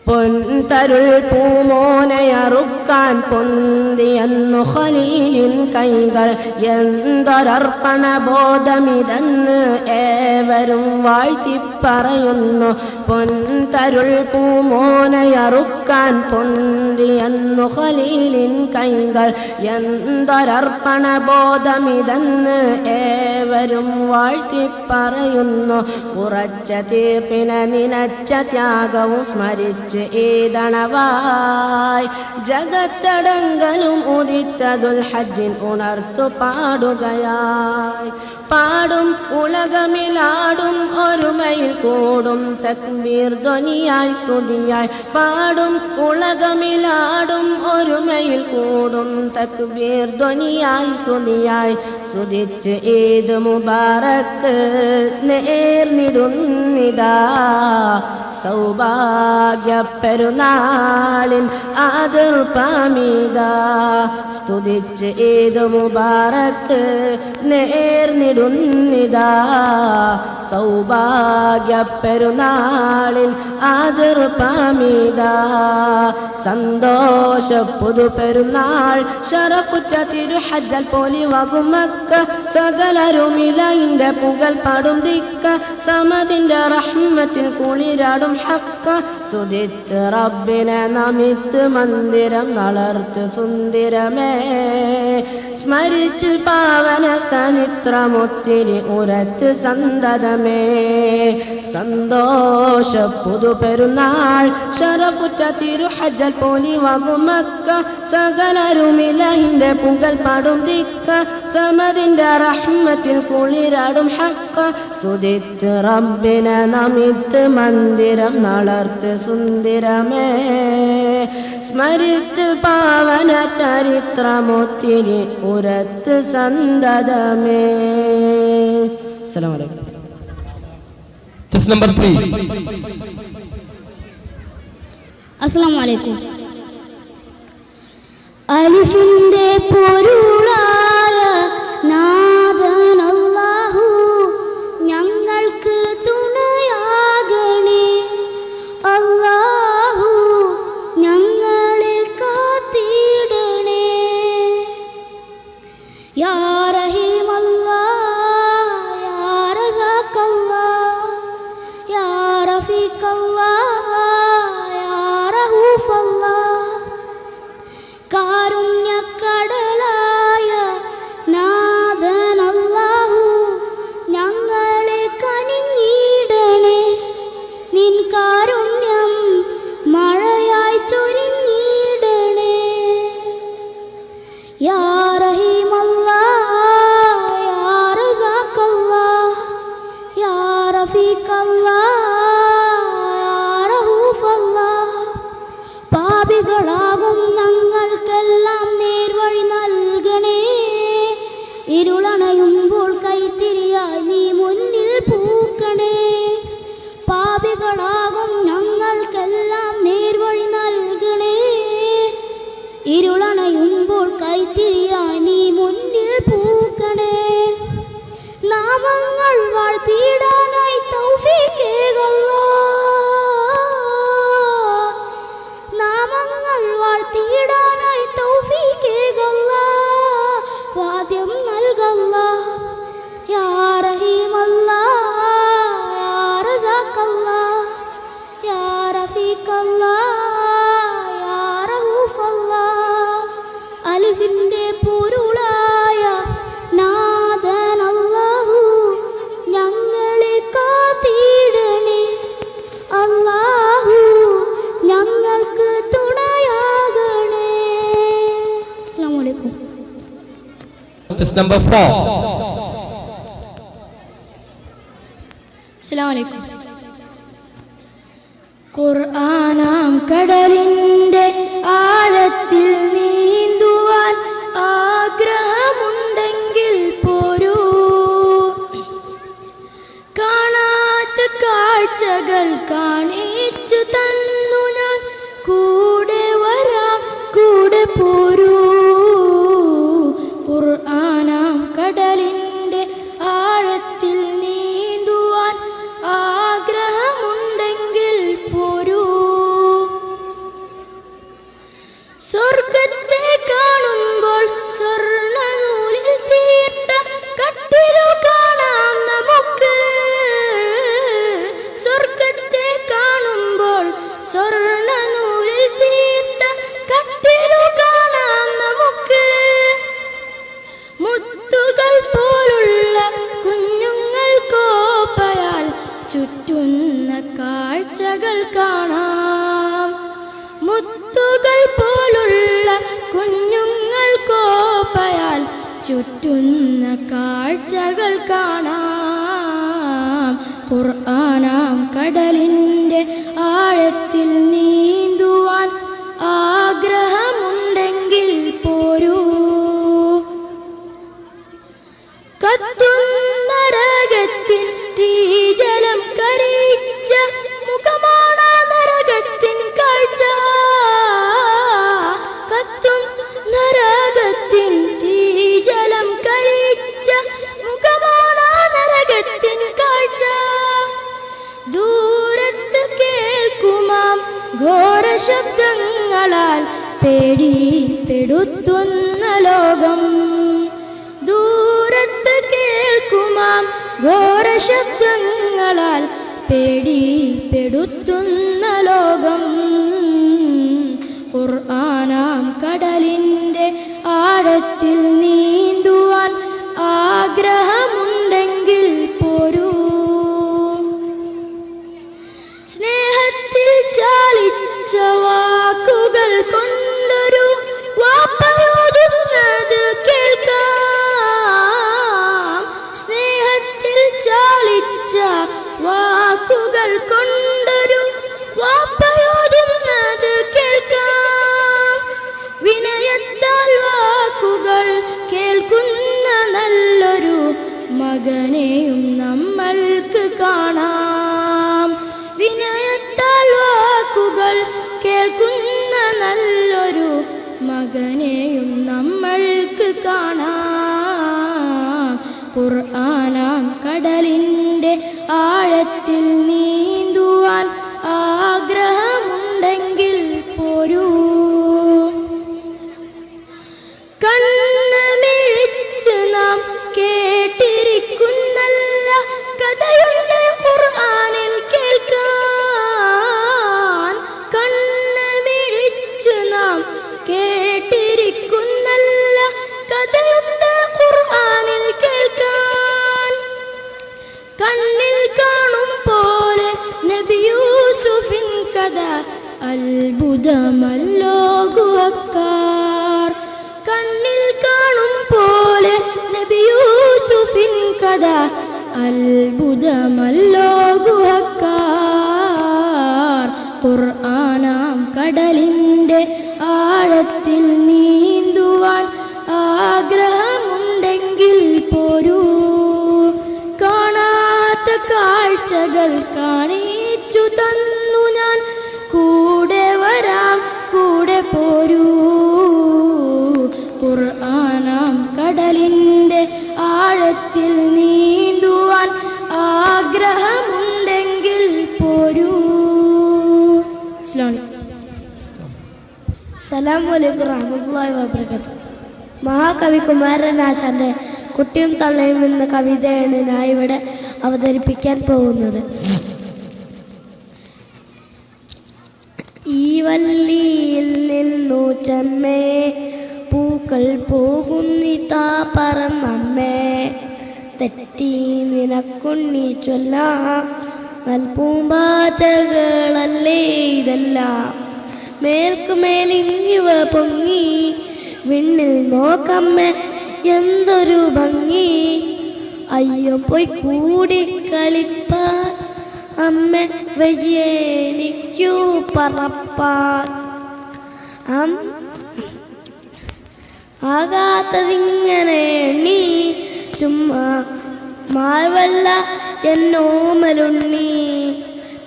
പൊൻതരുൾ പൂമോനയറുക്കാൻ പൊന്തിയെന്നു ഖലീലിൻ കൈകൾ എന്തൊരർപ്പണ ബോധമിതെന്ന് ഏവരും വാഴ്ത്തിപ്പറയുന്നു പൊൻതരുൾ പൂമോനയറുക്കാൻ കാക്കാൻ പൊന്തിയെന്നു ഖലീലിൻ കൈകൾ എന്തൊരർപ്പണ ബോധമിതെന്ന് ഏവരും വാഴ്ത്തിപ്പറയുന്നു. ഉറച്ച തീർപ്പിനെ നിനച്ച ത്യാഗവും സ്മരിച്ച് ഈതണവായി ജഗത്തടങ്കലും ഉദിത്തതുൽ ഹജ്ജിൻ ഉണർത്തു പാടുകയായി. പാടും ഉലകമിലാടും ഒരുമയിൽ കൂടും തക്ബീർ ധ്വനിയായി സ്തുതിയായി. പാടും ഉലകമിലാടും ഒരുമയിൽ കൂടും തക്ബീർ ധ്വനിയായി സ്തുതിയായി. സ്തുതിച്ച് ഈദ് മുബാറക്ക് നേർന്നിടുന്നിതാ സൗഭാഗ്യ പെരുന്നാളിൻ ആദർപാമിതാ. സ്തുതിച്ച് ഈദ് മുബാറക്ക് നേർന്നിടുന്നിതാ സൗഭാഗ്യ പെരുന്നാളിൻ ആദർപാമിതാ. സന്തോഷ പുതു പെരുന്നാൾ ഷറഫുറ്റ തിരുഹജ്ജൽ പൊലിവകും മക്ക. സകലരുമിലയിൻ്റെ പുകൽ പാടും ദിക്ക. സമതിൻ്റെ റഹ്മത്തിൽ കുളിരാടും ഹക്ക. സ്തുതിത്ത് റബ്ബിനെ നമിത്ത് മന്ദിരം നളർത്ത് സുന്ദരമേ. സ്മരിച്ച് പാവന തനിത്രമൊത്തിരി ഉരത്ത് സന്തതമേ. സന്തോഷ പുതു പെരുന്നാൾ ഷറഫുറ്റ തിരുഹജ്ജൽ പൊലിവകും മക്ക. സകലരുമിലഹിൻ്റെ പുകൽ പാടും ദിക്ക. സമതിൻ്റെ റഹ്മത്തിൽ കുളിരാടും ഹക്ക. സ്തുതിത്ത് റബ്ബിനെ നമിത്ത് മന്ദിരം നളർത്ത് സുന്ദരമേ. സ്മരിത്ത് പാവന ചരിത്രമൊത്തിരി ഉരത്ത് സന്തതമേ. അസ്സലാമു അലൈക്കും. Test number 3. അസ്സലാമു അലൈക്കും. അലിഫിന്റെ പൊരുളായ നാഥൻ അല്ലാഹു ഞങ്ങൾക്ക് തുണയാകണേ. അല്ലാഹു ഞങ്ങളെ കാത്തിടണേ. യാ റഹീം അല്ലാഹ്, യാ റസാഖ് അല്ലാഹ്, യാ റഫീഖ് അല്ലാഹ്, യാ റഊഫ് അല്ലാഹ്. കാരുണ്യക്കടലായ നാഥൻ അല്ലാഹു ഞങ്ങളെ കനിഞ്ഞിടണേ. നിൻ കാരുണ്യം മഴയായി ചൊരിഞ്ഞിടണേ. യാ റഹീം അല്ലാഹ്, യാ റസാഖ് അല്ലാഹ്, യാ റഫീഖ് അല്ലാഹ്, യാ റഊഫ് അല്ലാഹ്. പാപികളാകും ഞങ്ങൾക്കെല്ലാം നേർവഴി നൽകണേ. ഇരുളണയുമ്പോൾ കൈത്തിരിയായി നീ മുന്നിൽ പൂക്കണേ. പാപികളാകും ഞങ്ങൾക്കെല്ലാം നേർവഴി നൽകണേ. ഇരുളണയുമ്പോൾ കൈത്തിരിയായി നീ മുന്നിൽ പൂക്കണേ. നാമങ്ങൾ വാഴ്ത്തിയിടാനായി തൗഫീഖേകല്ലാഹ്. നാമങ്ങൾ വാഴ്ത്തിയിടാനായി തൗഫീഖേകല്ലാഹ്. വാദ്യം നൽകല്ലാഹ്. യാ റഹീം അല്ലാഹ്, യാ റസാഖ് അല്ലാഹ്, യാ റഫീഖ് അല്ലാഹ്, യാ റഊഫ് അല്ലാഹ്. അലിഫിന്റെ പൊരുളായ നാഥൻ അല്ലാഹു ഞങ്ങളെ കാത്തിടണേ. അല്ലാഹു ഞങ്ങൾക്ക് തുണയാകണേ. അസ്സലാമു അലൈക്കും. Test number 4. അസ്സലാമു അലൈക്കും. ഖുർആനാം കടലിൻ്റെ ആഴത്തിൽ നീന്തുവാൻ ആഗ്രഹമുണ്ടെങ്കിൽ പോരൂ. കാണാത്ത കാഴ്ചകൾ കാണിച്ചു തന്നു ഞാൻ കൂടെ വരാം, കൂടെ പോരൂ. ഖുർആനാം കടലിൻ്റെ ആഴത്തിൽ നീന്തുവാൻ ആഗ്രഹമുണ്ടെങ്കിൽ പോരൂ. സ്വർഗത്തെ കാണുമ്പോൾ സ്വർണ്ണനൂലിൽ തീർത്ത കട്ടിലു കാണാം നമുക്ക്. സ്വർഗത്തെ കാണുമ്പോൾ സ്വർണ്ണനൂലിൽ ചുറ്റുന്ന കാഴ്ചകൾ കാണാം. ഖുർആനാം കടലിൻ്റെ ആഴത്തിൽ നീന്തുവാൻ ആഗ്രഹമുണ്ടെങ്കിൽ പോരൂ. കത്തുന്ന നരകത്തിൻ തീജലം കരിച്ച മുഖമാണ് നരകത്തിൻ കാഴ്ച. കത്തും നരകത്തിൻ തീജലം കരിച്ച മുഖമാണ് നരകത്തിൻ കാഴ്ച. ദൂരത്ത് കേൾക്കുമാം ഘോര ശബ്ദങ്ങളാൽ പേടിപ്പെടുത്തുന്ന ലോകം. ദൂരത്ത് കേൾക്കുമാം ഘോര ശബ്ദങ്ങളാൽ പേടിപ്പെടുത്തുന്ന ലോകം. ഖുർആനാം കടലിൻ്റെ ആഴത്തിൽ നീന്തുവാൻ ആഗ്രഹമുണ്ടെങ്കിൽ പോരൂ. സ്നേഹത്തിൽ ചാലിച്ച വാക്കുകൾ കൊണ്ടൊരു വാപ്പയോതുന്നത് കേൾക്കാം. സ്നേഹത്തിൽ ചാലിച്ച വാക്കുകൾ കൊണ്ടൊരു വാപ്പയോതുന്നത് കേൾക്കാം. വിനയത്താൽ വാക്കുകൾ കേൾക്കുന്ന നല്ലൊരു മകനെയും നമ്മൾക്ക് കാണാം. വിനയത്താൽ വാക്കുകൾ കേൾക്കുന്ന നല്ലൊരു മകനെയും നമ്മൾക്ക് കാണാം. ഖുർആനാം കടലിൻ്റെ ആഴത്തിൽ നീന്തുവാൻ ആഗ്രഹമുണ്ടെങ്കിൽ പോരൂ. കണ്ണുമിഴിച്ച് നാം കേട്ടിരിക്കുന്നല്ല കഥയുണ്ട് ഖുർആനിൽ കേൾക്കാൻ. കണ്ണുമിഴിച്ച് നാം കേട്ടിരിക്കുന്നല്ല കഥയുണ്ട് ഖുർആനിൽ കേൾക്കാൻ. കണ്ണിൽ കാണും പോലെ നബി യൂസുഫിൻ കഥ അത്ഭുതമല്ലോ ഗുഹക്കാർ. കണ്ണിൽ കാണും പോലെ നബി യൂസുഫിൻ കഥ അത്ഭുതമല്ലോ ഗുഹക്കാർ. ഖുർആനാം കടലിൻ്റെ ആഴത്തിൽ നീന്തുവാൻ ആഗ്രഹമുണ്ടെങ്കിൽ പോരൂ. കാണാത്ത കാഴ്ചകൾ കാണിച്ചു തന്നു ഞാൻ കൂടെ വരാം കൂടെ പോരൂ. ഖുർആനാം കടലിൻ്റെ ആഴത്തിൽ നീന്തുവാൻ ആഗ്രഹമുണ്ടെങ്കിൽ പോരൂ. അസ്സലാമു അലൈക്കും വറഹ്മത്തുള്ളാഹി വബറകാതുഹു. മഹാകവി കുമാരനാശാന്റെ കുട്ടിയും തള്ളയും എന്ന കവിതയാണ് ഞാൻ ഇവിടെ അവതരിപ്പിക്കാൻ പോകുന്നത്. ഈ വല്ലിയിൽ നിന്നു ചെമ്മേ പൂക്കൾ പോകുന്നിതാ പറന്നമ്മേ. തെറ്റി നിനക്കുണ്ണി ചൊല്ലാം നൽപൂമ്പാറ്റകളല്ലേ ഇതെല്ലാം. മേൽക്കുമേലിങ്ങിവ പൊങ്ങി വിണ്ണിൽ നോക്കമ്മേ എന്തൊരു ഭംഗി. അയ്യോ പോയി കൂടിക്കളിപ്പാൻ അമ്മ വയ്യേനിക്കു പറപ്പാൻ. ആകാത്തതിങ്ങനെ എണ്ണി ചുമ്മാ മാവല്ല എന്നോമലുണ്ണി.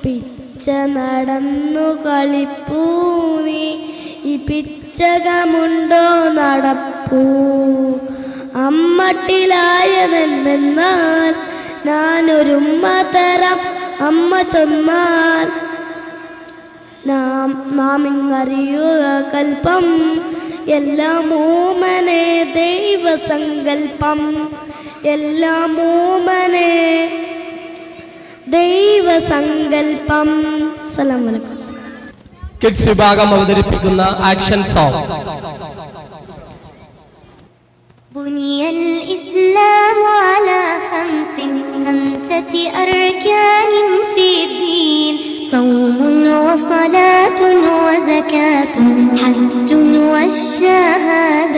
പിച്ച നടന്നു കളിപ്പൂ നീ ഈ പിച്ചകമുണ്ടോ നടപ്പൂ. അമ്മട്ടിലായതെന്നാൽ ഞാനൊരുമ്മ തരാം അമ്മ ചൊന്നാൽ. നാം ഇങ്ങറിയുക കൽപ്പം എല്ലാം ഓമനെ ദൈവസങ്കൽപ്പം. എല്ലാം ഓമനെ ദൈവസങ്കൽപ്പം. അസ്സലാമു അലൈക്കും. കിഡ്സ് വിഭാഗം അവതരിപ്പിക്കുന്ന action song. بني الإسلام على خمسة أركان في الدين صوم وصلاة وزكاة حج والشهادتين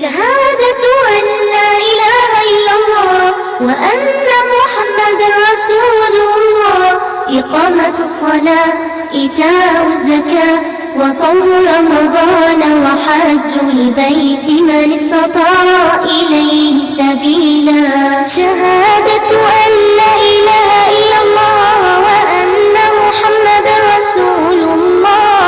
شهادة أن لا إله إلا الله وأن محمد رسول الله إقامة الصلاة إيتاء الزكاة وصوم رمضان وحج البيت من استطاع إليه سبيلا شهادة أن لا إله إلا الله وأن محمد رسول الله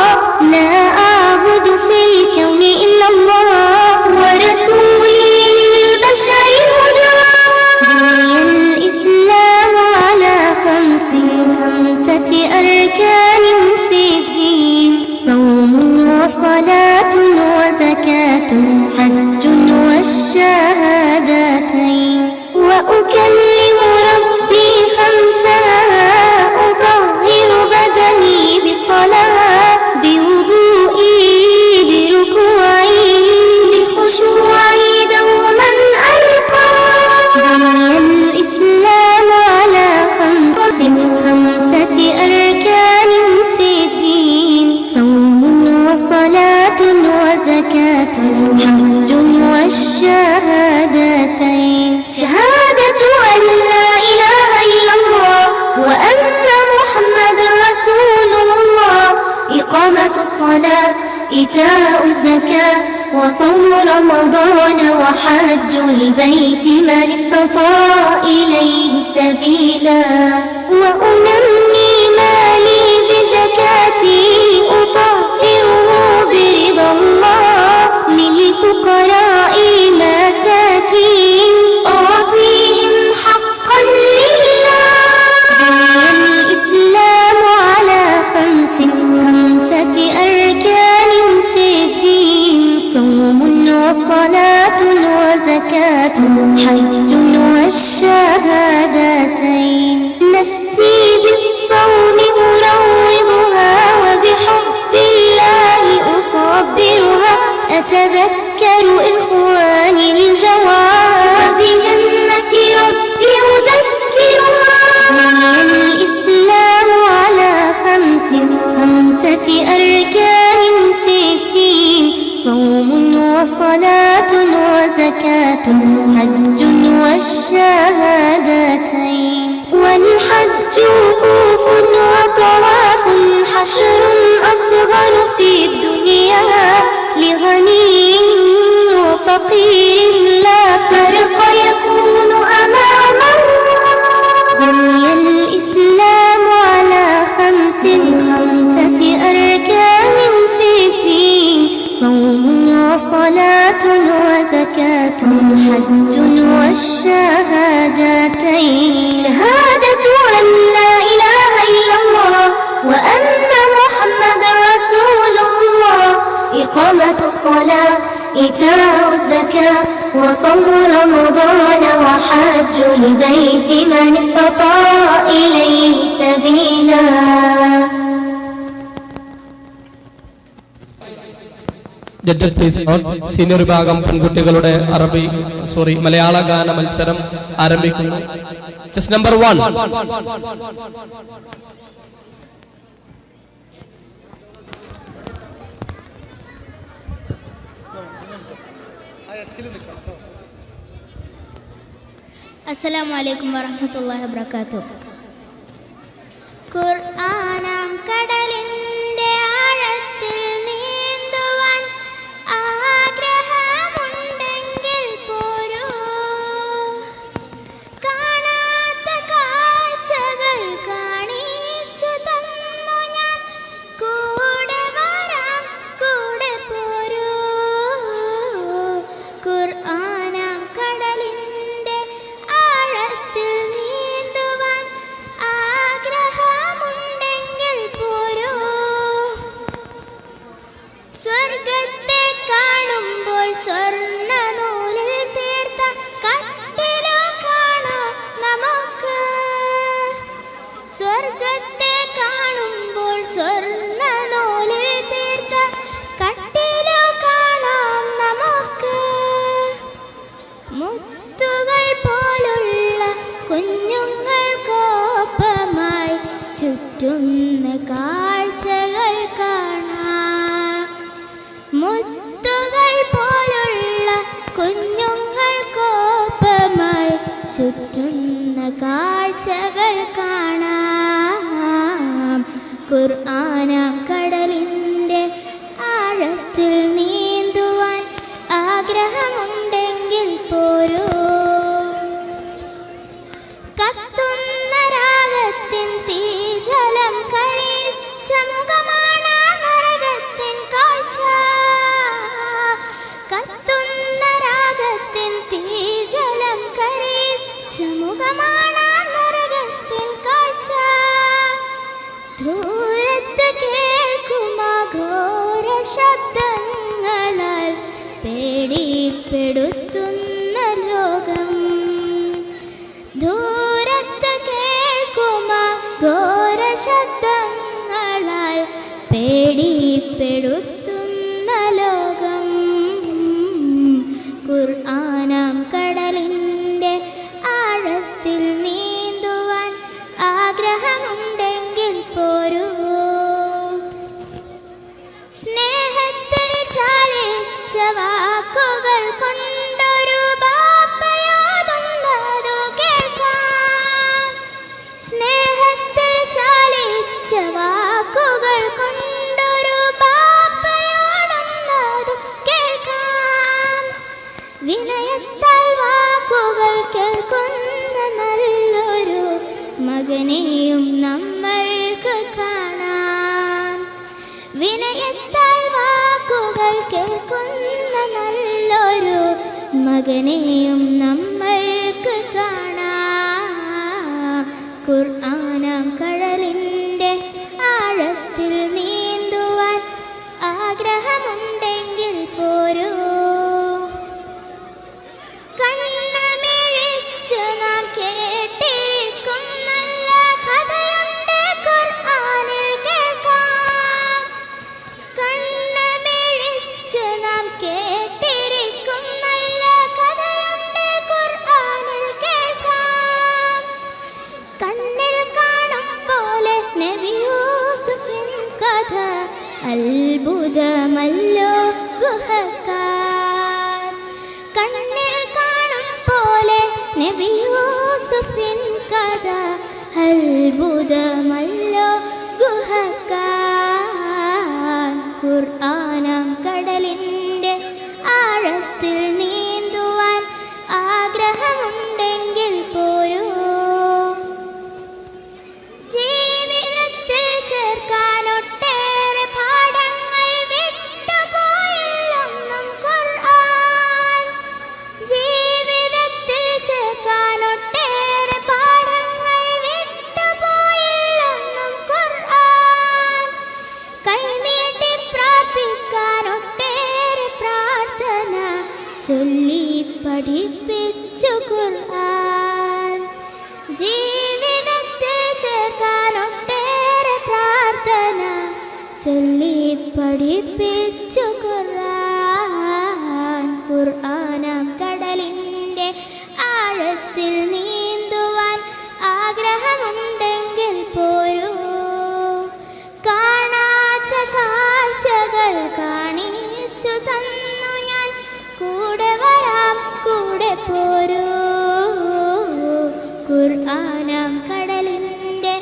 لا أعبد في الكون إلا الله ورسولي للبشر هدى بني الإسلام على خمسة أركان في الدين صوم وصلاة وزكاة حج والشهادتين وأكلم ربي خمسا أطهر بدني بصلاة بوضوئي بركوعي بخشوعي دوما ألقى بني الإسلام على خمسة أركان في الدين صوم وصلاة وزكاة حج والشهادتين شهادة أن لا إله إلا الله وأن محمد رسول الله إقامة الصلاة إيتاء الزكاة وصوم رمضان وحج البيت من استطاع إليه سبيلا وأنمي مالي بزكاتي أطهره برضا الله للفقراء المساكين أعطيهم حقا لله بني الإسلام على خمسة أركان في الدين صوم وصلاة وزكاة حج والشهادتين نفسي بالصوم أروضها وبحب الله أصبرها أتذكر إخواني الجواب بجنة ربي أذكرها بني الإسلام على خمسة أركان في الدين صوم وصلاة وزكاة حج والشهادتين والحج وقوف وطواف حشر أصغر في الدنيا لغني وفقير لا فرق يكون أمامه بني الإسلام على خمسة أركان في الدين صوم وصلاة وزكاة حج والشهادتين شهادة أن لا إله إلا الله وأن محمد رسول الله إقامة الصلاة إيتاء الزكاة وصوم رمضان وحج البيت من استطاع إليه سبيلا judges please note senior വിഭാഗം പെൺകുട്ടികളുടെ മലയാള ഗാന മത്സരം ആരംഭിക്കുന്നു. Chess number 1. അസ്സലാമു അലൈക്കും വറഹ്മത്തുള്ളാഹി വബറകാതുഹു. ഖുർആനാം കടലിന്റെ ആഴത്തിൽ നീന്തുവാൻ ആഗ്രഹമുണ്ടെങ്കിൽ പോരൂ, കാണാത്ത കാഴ്ചകൾ കാണിച്ചു തന്നു ഞാൻ, കൂടെ വരാം കൂടെ പോരൂ. ഖുർആനാം കടലിന്റെ ആഴത്തിൽ നീന്തുവാൻ പേടിപ്പെടുത്തുന്ന ലോകം. ഖുർആനാം കടലിൻ്റെ ആഴത്തിൽ നീന്തുവാൻ ആഗ്രഹമുണ്ടെങ്കിൽ പോരൂ. സ്നേഹത്തിൽ ചാലിച്ച വാക്കുകൾ കൊണ്ടൊരു ബാപ്പയോതുന്നതു കേൾക്കാം. സ്നേഹത്തിൽ ചാലിച്ച വാക്കുകൾ കൊണ്ടൊരു ബാപ്പയോടുന്നതു കേൾക്കാം. വിനയത്താൽ വാക്കുകൾ കേൾക്കുന്ന നല്ലൊരു മകനെയും നമ്മൾക്ക് കാണാം. വിനയത്താൽ വാക്കുകൾ കേൾക്കുന്ന നല്ലൊരു മകനെയും നമ്മൾക്ക് കാണാം. ഖുർആനാം കടലിൻ്റെ ആഴത്തിൽ നീന്തുവാൻ ആഗ്രഹമുണ്ടെങ്കിൽ പോരൂ. കണ്ണമിഴിച്ചു നാം കേട്ടിരിക്കും നല്ല കഥയുണ്ട് ഖുർആനിൽ കേൾക്കാം. കണ്ണമിഴിച്ചു നാം കേട്ടിരിക്കും നല്ല കഥയുണ്ട് ഖുർആനിൽ കേൾക്കാം. കണ്ണിൽ കാണും പോലെ നബി യൂസുഫിൻ കഥ അത്ഭുതമല്ലോ ഗുഹക്കാർ. കണ്ണിൽ കാണും പോലെ നബി യൂസുഫിൻ കഥ അത്ഭുതമല്ലോ ഗുഹക്കാർ. ഖുർആനാം കടലിൻ്റെ ആഴത്തിൽ നീന്തുവാൻ ആഗ്രഹമുണ്ടെങ്കിൽ പോരൂ. ജീവിതത്തിൽ ചേർക്കാനൊട്ടേറെ പാഠങ്ങൾ വിട്ടുപോയില്ലൊന്നും ഖുർആൻ. ജീവിതത്തിൽ ചേർക്കാനൊട്ടേറെ പാഠങ്ങൾ വിട്ടുപോയില്ലൊന്നും ഖുർആൻ. കൈനീട്ടി പ്രാർത്ഥിക്കാനൊട്ടേറെ പ്രാർത്ഥന ചൊല്ലി പഠിപ്പിച്ചു ഖുർആൻ. ജീവിതത്തിൽ ചേർക്കാനൊട്ടേറെ പ്രാർത്ഥന ചൊല്ലി പഠിപ്പിച്ചു ഖുർആൻ. ഖുർആനാം കടലിൻ്റെ ആഴത്തിൽ നീന്തുവാൻ ആഗ്രഹമുണ്ടെങ്കിൽ പോരൂ. കാണാത്ത കാഴ്ചകൾ കാണിച്ചു തന്നു ഞാൻ, കൂടെ വരാം കൂടെ പോരൂ. ഖുർആനാം കടലിൻ്റെ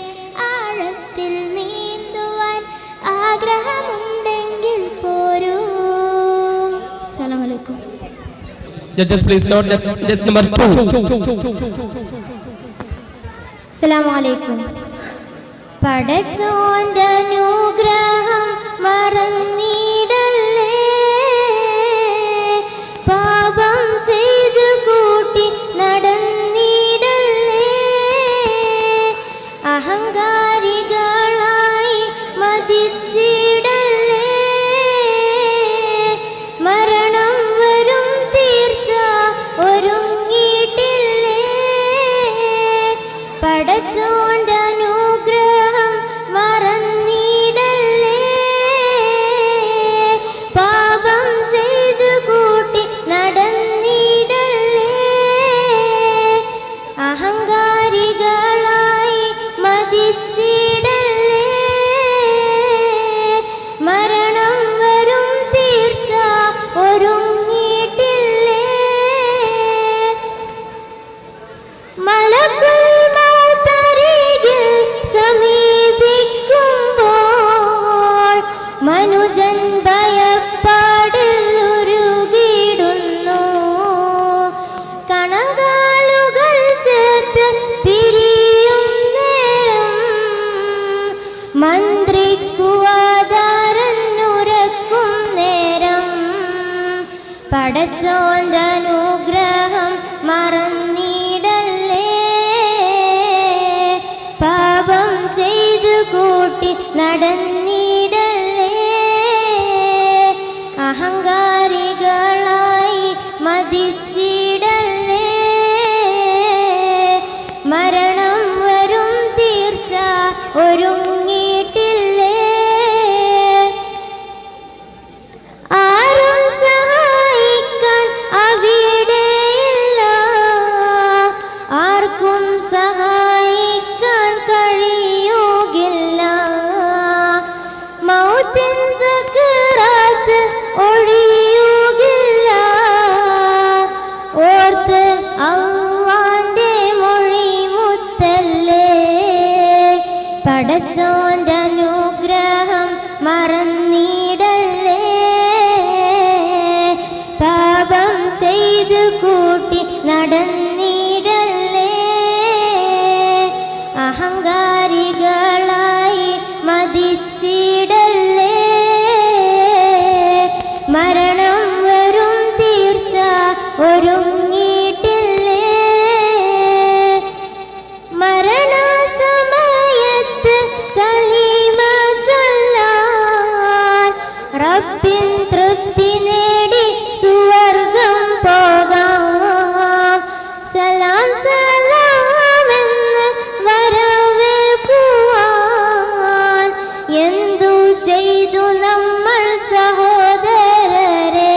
ആഴത്തിൽ നീന്തുവാൻ ആഗ്രഹമുണ്ടെങ്കിൽ പോരൂ. അസ്സലാമു അലൈക്കും. Judges, please note that just number 2. അസ്സലാമു അലൈക്കും. പടച്ചോന്റെ അനുഗ്രഹം മറന്നിടല്ലേ, പാപം ചെയ്തു കൂട്ടി നടന്നിടല്ലേ, അഹങ്കാരികളായി മതിച്ചിടല്ലേ, മരണം വരും തീർച്ച ഒരുങ്ങിയിട്ടില്ലേ, പടച്ചോന്റെ അനുഗ്രഹം മറന്നിടല്ലേ, പാപം ചെയ്തു കൂട്ടി നടന്നിടല്ലേ, അഹങ്കാരികളായി മതിച്ചിടല്ലേ, മരണം വരും തീർച്ച ഒരുങ്ങിയിട്ടില്ലേ, മലക്കുൽ മൗത്തരികിൽ സമീപിക്കുമ്പോൾ മനുജൻ ഭയപ്പാടിൽ ഉരുകിടുന്നു, കണങ്കാലുകൾ ചേർത്ത് പിരിയും നേരം മന്ത്രിക്കുവാതാരന്നുരക്കും നേരം, പടച്ചോന്റെ അനുഗ്രഹം മറന്നിടല്ലേ, പാപം ചെയ്തു കൂട്ടി നടന്നിടല്ലേ, അഹങ്കാരികളായി മതിച്ചിടല്ലേ, മരണം വരും തീർച്ച ഒരുങ്ങിയിട്ടില്ലേ, പടച്ചോന്റെ അനുഗ്രഹം മറന്നിടല്ലേ. പാപം ചെയ്തു കൂട്ടി നടന്നിടല്ലേ. അഹങ്കാരികളായി മതിച്ചിടല്ലേ. മരണം വരും തീർച്ച ഒരുങ്ങിയിട്ടില്ലേ. മരണസമയത്ത് കലിമ ചൊല്ലാൻ റബ്ബിൻ തൃപ്തി നേടി സുവർഗം പോകാം. സലാം സലാമെന്ന് വരവേൽക്കുവാൻ എന്തു ചെയ്തു നമ്മൾ സഹോദരരെ.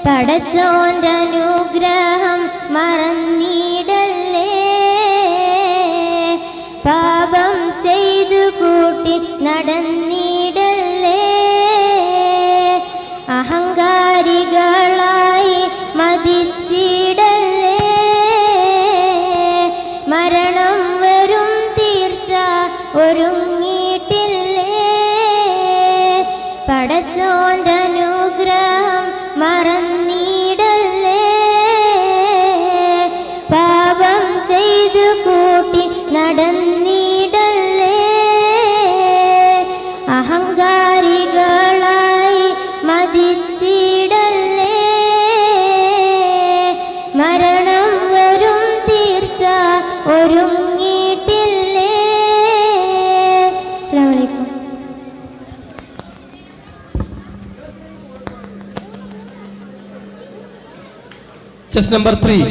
പടച്ചോന്റെ അനുഗ്രഹം മറന്നിടല്ലേ. പാപം ചെയ്തു കൂട്ടി നടന്നിടല്ലേ. അഹങ്കാരികളായി മതിച്ചിടല്ലേ. മരണം വരും തീർച്ച ഒരുങ്ങിയിട്ടില്ലേ. പടച്ചോന്റെ അനുഗ്രഹം മറന്നിടല്ലേ. പാപം ചെയ്തു കൂട്ടി നടന്നിടല്ലേ. അഹങ്കാരികളായി മതിച്ചിടല്ലേ. മരണം വരും തീർച്ച ഒരുങ്ങിയിട്ടില്ലേ. അസ്സലാമു അലൈക്കും. Chess number 3.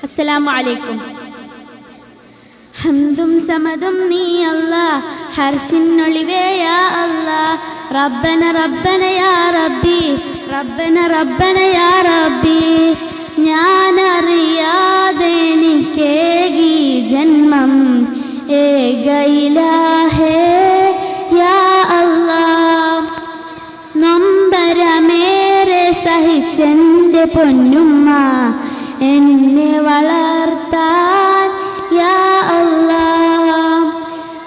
അസ്സലാമു അലൈക്കും. ഹംദും സമദും നീ അല്ലാ, ഹർഷിനൊളിവേ യാ അല്ലാ. റബ്ബന റബ്ബന യാ റബ്ബി, റബ്ബന റബ്ബന യാ റബ്ബി. ഞാനറിയാതെ എനിക്കേകി ജന്മം ഏക ഇലാഹേ യാ അല്ലാ. നൊമ്പരമേറെ സഹിച്ചെൻ്റെ പൊന്നുമ്മ എന്നെ വളർത്താൻ യാ അല്ലാ.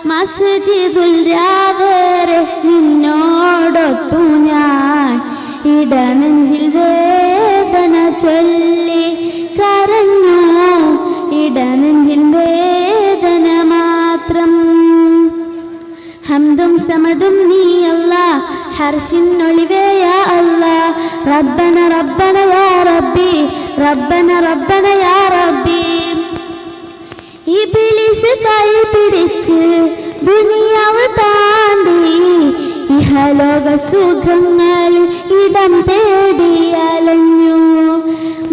മസ്ജിദുൽ രാവേറെ നിന്നോടൊത്തു ഞാൻ ഇടനെഞ്ചിൽ വേദന ചൊല്ലി കരഞ്ഞു. ഇടനെഞ്ചിൽ വേദന മാത്രം. ഹംദും സമദും നീ അല്ലാ, ഹർഷിനൊളിവേ യാ അല്ലാ. റബ്ബന റബ്ബന യാ റബ്ബി, റബ്ബന റബ്ബന യാ റബ്ബി. ഇബ്ലീസ് കൈ പിടിച്ച് ദുനിയാവ് താണ്ടി ഇഹലോക സുഖങ്ങളിൽ ഇടം തേടി അലഞ്ഞു.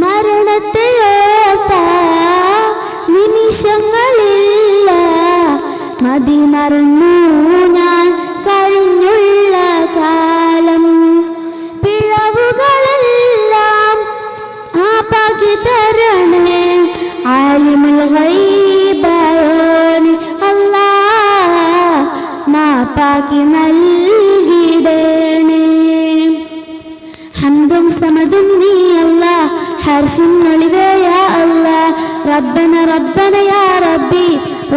മരണത്തെ ഓർത്ത നിമിഷങ്ങളില്ല, മതി മറന്നു ഞാൻ കഴിഞ്ഞുള്ള കാലം. പിഴവുകളെല്ലാം ആപ്പാക്കി തരണേ ആലിമുൽ ഗൈബായോന് അല്ലാ. മാപ്പാക്കി നൽകിടണേ. ഹംദും സമദും നീ അല്ലാ, ഹർഷിനൊളിവേ യാ അല്ലാ. റബ്ബന റബ്ബന യാ റബ്ബി,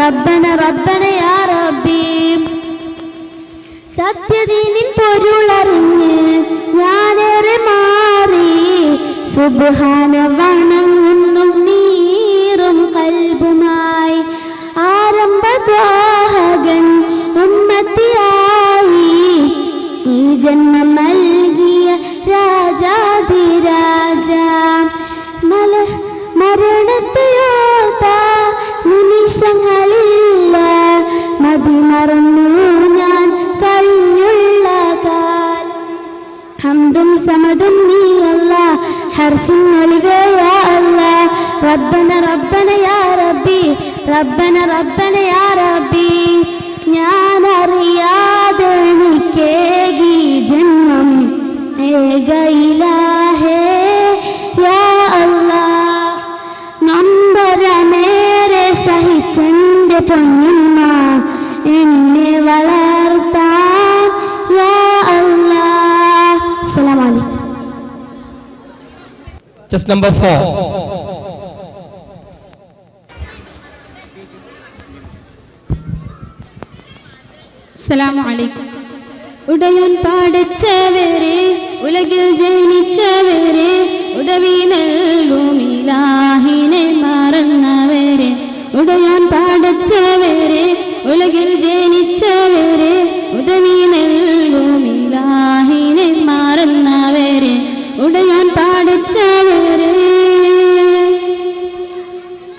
റബ്ബന റബ്ബന യാ റബ്ബി. സത്യദീനിൻ പൊരുളറിഞ്ഞ് ഞാനേറെ മാറി സുബ്ഹാന വണങ്ങുന്നു നീറും കൽബുമായി. ആരംഭദ്വാഹകൻ ഉമ്മത്തിയായി ഈ ജന്മം നൽകിയ രാജാധിരാജ. മരണത്തെയോർത്ത നിമിഷങ്ങളില്ല, മതി മറന്നു ഞാൻ കഴിഞ്ഞുള്ള കാലം. ഹംദും സമദും നീ അല്ലാ, ഹർഷിനൊളിവേ യാ അല്ലാ. റബ്ബന റബ്ബന യാ റബ്ബി, റബ്ബന റബ്ബന യാ റബ്ബി. ഞാനറിയാതെ എനിക്കേകി ജന്മം ഏക ഇലാഹേ യാ അല്ലാ. നൊമ്പരമേറെ സഹിച്ചെൻ്റെ പൊന്നുമ്മ എന്നെ വളർത്താൻ Just number 4. അസ്സലാമു അലൈക്കും. ഉടയോൻ പാടച്ചവരെ ഉലകിൽ ജനിച്ചവരെ ഉദവി നൽകും ഇലാഹിനെ മറന്നവരെ. ഉടയോൻ പാടച്ചവരെ ഉലകിൽ ജനിച്ചവരെ ഉദവി നൽകും ഇലാഹിനെ മറന്നവരെ. ഉടയോൻ പാടച്ചവരെ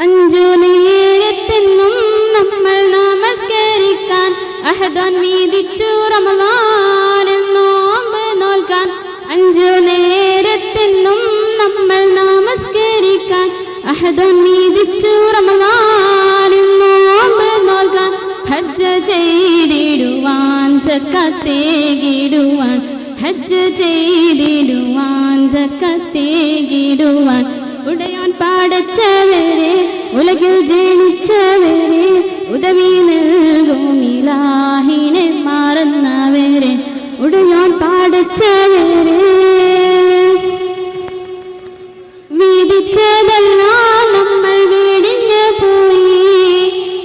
അഞ്ചു നേരത്തെന്നും നമ്മൾ നമസ്കരിക്കാൻ അഹദൻ വീതിച്ചു റമളാനിൽ നോമ്പ് നോൽക്കാൻ. അഞ്ചു നേരത്തെന്നും നമ്മൾ നമസ്കരിക്കാൻ അഹദൻ വീതിച്ചു റമളാനിൽ നോമ്പ് നോൽക്കാൻ. ഹജ്ജ് ചെയ്തിടുവാൻ സക്കത്തേകിടുവാൻ ഹജ്ജ് ചെയ്തിടുവാൻ സക്കത്തേകിടുവാൻ. ഉടയോൻ പാടച്ചവരെ ഉലകിൽ ജനിച്ചവരെ ഉദവി നൽകും ഇലാഹിനെ മറന്നവരെ. ഉടയോൻ പാടച്ചവരെ വീതിച്ചതെല്ലാം നമ്മൾ വീടിഞ്ഞു പോയി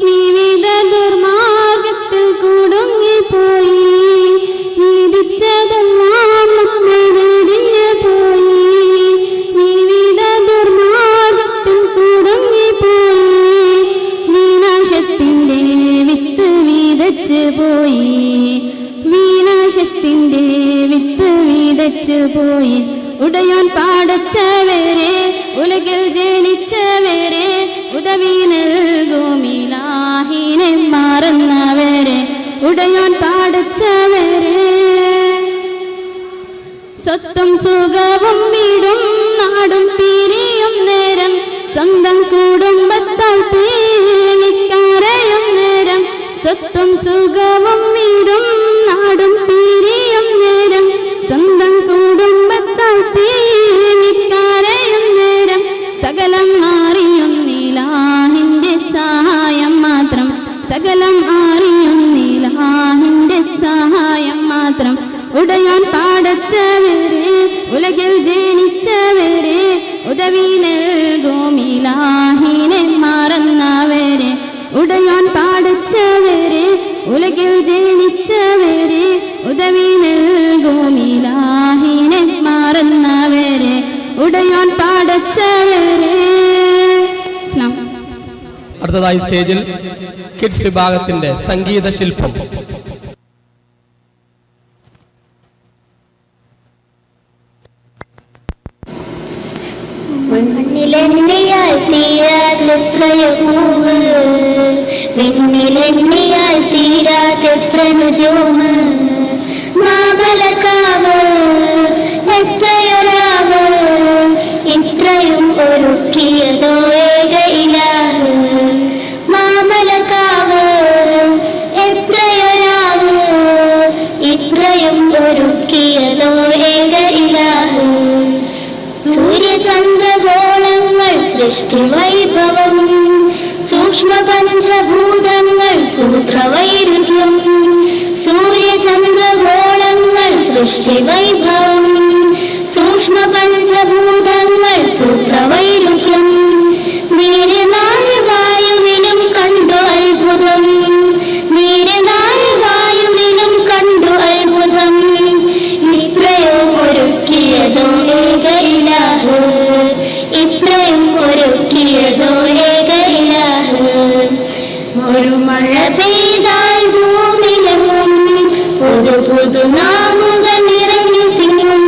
വിവിധ ദുർമാർഗത്തിൽ കുടുങ്ങിപ്പോയി. വീതിച്ചതെല്ലാം നമ്മൾ വീടിഞ്ഞു പോയി വിവിധ ദുർമാർഗത്തിൽ കുടുങ്ങിപ്പോയി. വിനാശത്തിന്റെ വിത്ത് വീതച്ചു പോയി വിനാശത്തിന്റെ വിത്ത് വീതച്ചു പോയി. ഉടയോൻ പാടച്ചവരെ ഉലകിൽ ജനിച്ചവരെ ഉദവി നൽകും ഇലാഹിനെ മറന്നവരെ. ഉടയോൻ പാടച്ചവരെ സ്വത്തും സുഖവും വീടും നാടും പിരിയും നേരം സ്വന്തം കുടുംബത്താൽ തേങ്ങിക്കരയും നേരം. സ്വത്തും സുഖവും വീടും നാടും പിരിയും നേരം സ്വന്തം കുടുംബത്താൽ തേങ്ങിക്കരയും നേരം. സകലം അറിയുന്നിലാഹിന്റെ സഹായം മാത്രം സകലം അറിയുന്നിലാഹിന്റെ സഹായം മാത്രം. ഉടയോൻ പാടച്ചവരെ ഉലകിൽ ജനിച്ചവരെ ഉദവി നൽകും ഇലാഹിനെ മറന്നവരെ. ഉടയോൻ പാടച്ചവരെ ഉലകിൽ ജനിച്ചവരെ ഉദവി നൽകും ഇലാഹിനെ മറന്നവരെ. ഉടയോൻ പാടച്ചവരെ. അടുത്തതായി സ്റ്റേജിൽ കിഡ്സ് വിഭാഗത്തിന്റെ സംഗീത ശില്പം. മണ്ണിലെണ്ണിയാൽ തീരാതെത്രയോ പൂവ് വിണ്ണിലെണ്ണിയാൽ തീരാതെത്ര നുജൂമ് മാമലക്കാവ് എത്രയൊരാവ് ഇത്രയും ഒരുക്കിയതോ ഏക ഇലാഹ്. മാമലക്കാവ് എത്രയൊരാവ് ഇത്രയും ഒരുക്കിയതോ ഏക ഇലാഹ്. സൂര്യചന്ദ്രഗോളങ്ങൾ സൃഷ്ടി വൈഭവം സൂക്ഷ്മ പഞ്ചഭൂതങ്ങൾ സൂത്രവൈരുദ്ധ്യം. സൂര്യചന്ദ്രഗോളങ്ങൾ സൃഷ്ടി വൈഭവം സൂക്ഷ്മ പഞ്ചഭൂതങ്ങൾ സൂത്രവൈരുദ്ധ്യം. നേരെ നാല് വായുവിനും കണ്ടു അത്ഭുതം നേരെ നാല് വായുവിനും കണ്ടു അത്ഭുതം. ഇത്രയോ ഒരുക്കിയതോ ഏക ഇലാഹ് ഇത്രയും ഒരുക്കിയതോ ഏക ഇലാഹ്. ഒരു മഴ പെയ്താൽ ഭൂമിയിലും പുതു പുതു നാമുകൾ നിറഞ്ഞു തിങ്ങും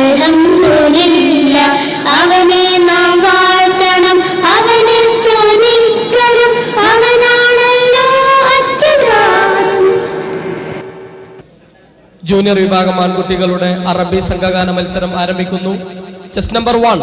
അൽഹംദുലില്ലാ. അവനെ നാം വാഴ്ത്തണം, അവനെ സ്തുതിക്കണം, അവനാണല്ലോ അത്യുന്നതൻ. ജൂനിയർ വിഭാഗം ആൺകുട്ടികളുടെ അറബി സംഘഗാന മത്സരം ആരംഭിക്കുന്നു. Chess number 1.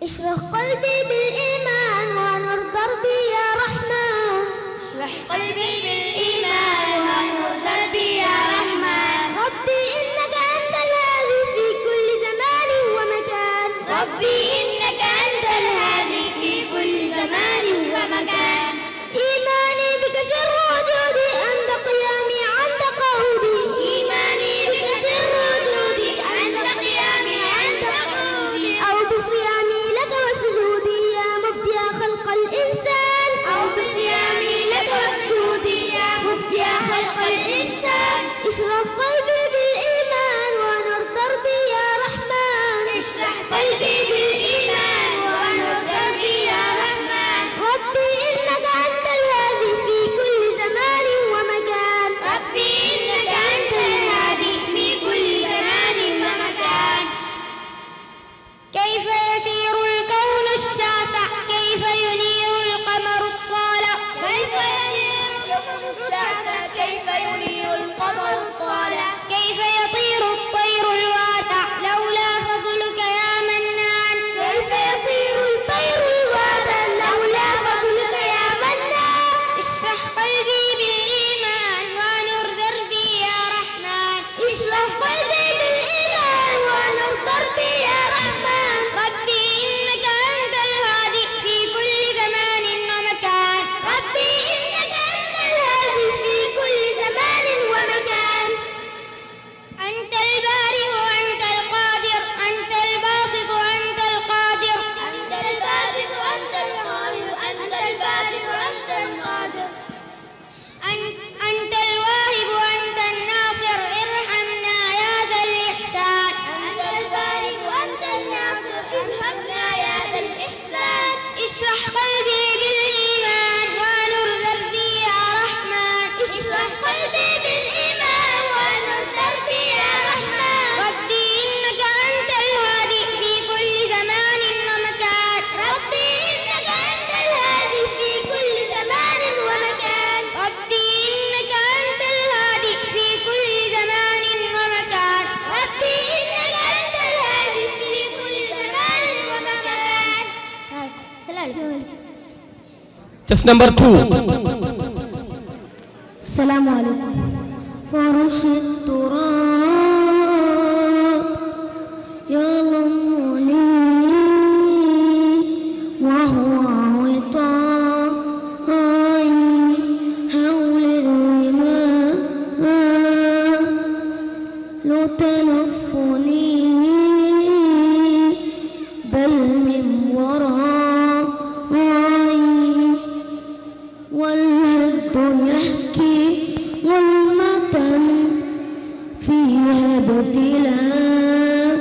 اشرح قلبي بالإيمان ونور دربي يا رحمن. اشرح قلبي بالإيمان ونور دربي يا رحمن. ربي إنك أنت الهادي في كل زمان ومكان. ربي إنك أنت الهادي في كل زمان ومكان. إيماني بك سر وجودي، عند قيامي عند قعودي. إيماني بك سر وجودي، عند قيامي عند قعودي. أو بصيامي لك وسجودي يا مبدع خلق الإنسان. أو بصيامي لك وسجودي يا مبدع خلق الإنسان. اشرح قلبي بالإيمان ونور دربي يا رحمن. اشرح قلبي بالإيمان ونور دربي يا رحمن. ربي إنك أنت الهادي في كل زمان ومكان. ربي إنك أنت الهادي في كل زمان ومكان. كيف يسير الكون الشاسع، كيف ينير القمر الطالع. كيف ينير الكون الشاسع، كيف ينير القمر الطالع. كيف يطير الطير الوادع، لولا فضلك يا منان. كيف يطير الطير الوادع، لولا فضلك يا منان. اشرح قلبي بالإيمان ونور دربي يا رحمن. اشرح قلبي بالإيمان ونور دربي يا رحمن. ربي إنك أنت الهادي في كل زمان ومكان. ربي إنك أنت الهادي في كل زمان ومكان. أنت البارئ وأنت القادر، أنت الباسط وأنت القادر. أنت الباسط وأنت القاهر، أنت الباسط وأنت القادر. أنت الواهب وأنت الناصر، ارحمنا يا ذا الإحسان. أنت البارئ وأنت الناصر، ارحمنا يا ذا الإحسان. اشرح قلبي بالإيمان ونور دربي يا رحمن. اشرح قلبي بالإيمان ونور دربي يا رحمن. ربي إنك أنت الهادي في كل زمان ومكان. ربي إنك أنت الهادي في كل زمان ومكان. ربي إنك أنت الهادي في كل زمان ومكان. ربي إنك أنت الهادي في كل زمان ومكان. Chess number 2. السلام عليكم. فرش التراب يلمني وهو وطاي حول الرماء لو تلفني بل من ورائي. والهد يحكي والمتن فيها ابتلاء.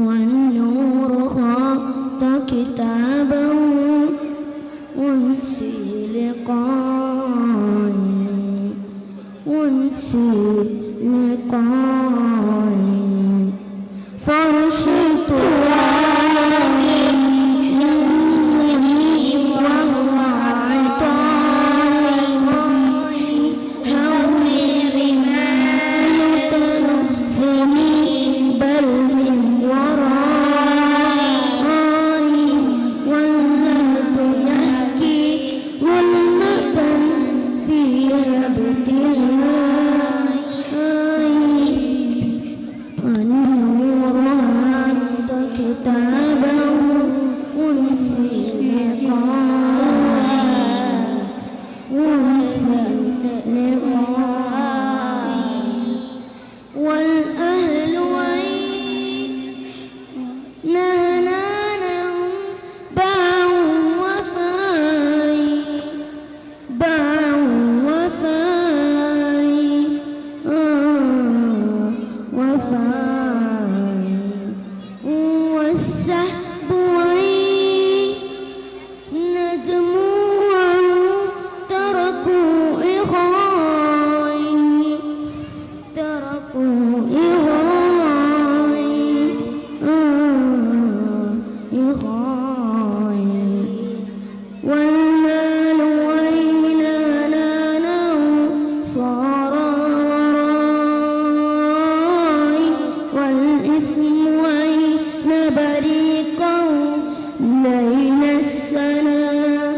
والنور خاط كتابه أنسي لقائي، أنسي لقائي. فرش التراب وهو عطائي حول الرمال تلفني بل من ورائي. واللهد يحكي والمتن فيها ابتلاء. النور بين السماء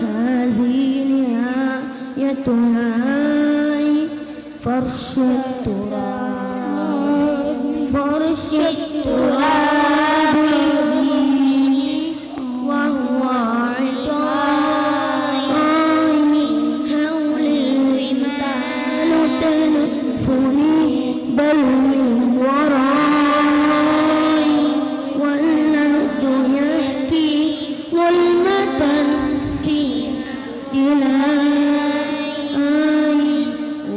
هذه نهايتها فرش التراب فرش التراب وهو عطاء حول الرمال تنفني بل من وراي والنهد يحكي ظلمة في دلاي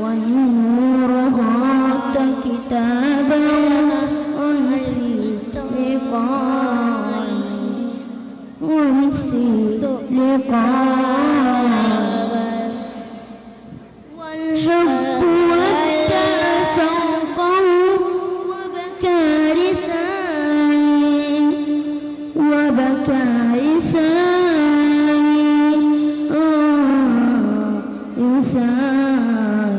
والنور غاط كتابا أنسي لقاي أنسي لقاي والحب والتشوقه وبكى رساي وبكى رساي رساي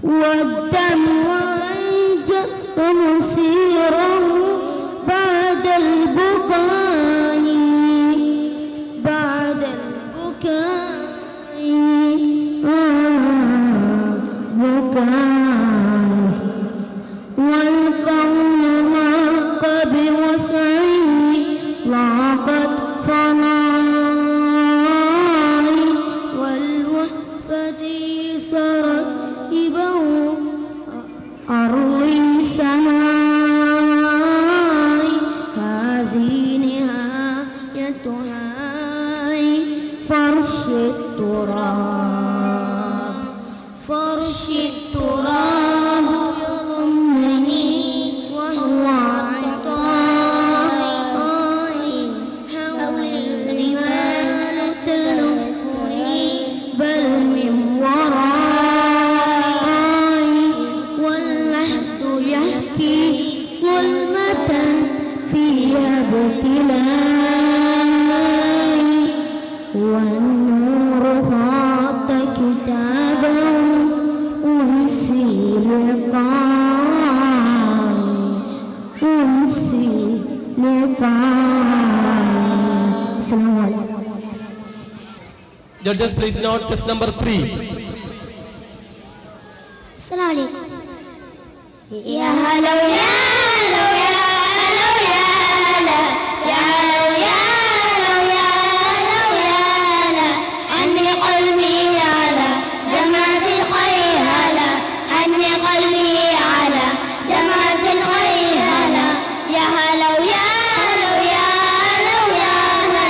والدمع جف مسيره بعد البكاء بعد البكاء بكاء والكون ضاق بوسعه ضاقت فناي والوهفة سرت إبه أرضي سماي هذه نهايتها فرش التراب فرش التراب يضمني وهو عطاي حول الرمال تلفني بل من وراي واللحد يحكي ظلمة فيها ابتلاي والنور خاط كتابا أنسي لقاي أنسي لقاي. السلام عليكم. Judges, please note test number 3. السلام عليكم. يا هلا يا هلا يا هلا يا هلا يا هلا يا هلا يا هلا يا هلا عني قلبي على جماد الخير هلا عني قلبي على جماد الخير هلا يا هلا يا هلا يا هلا يا هلا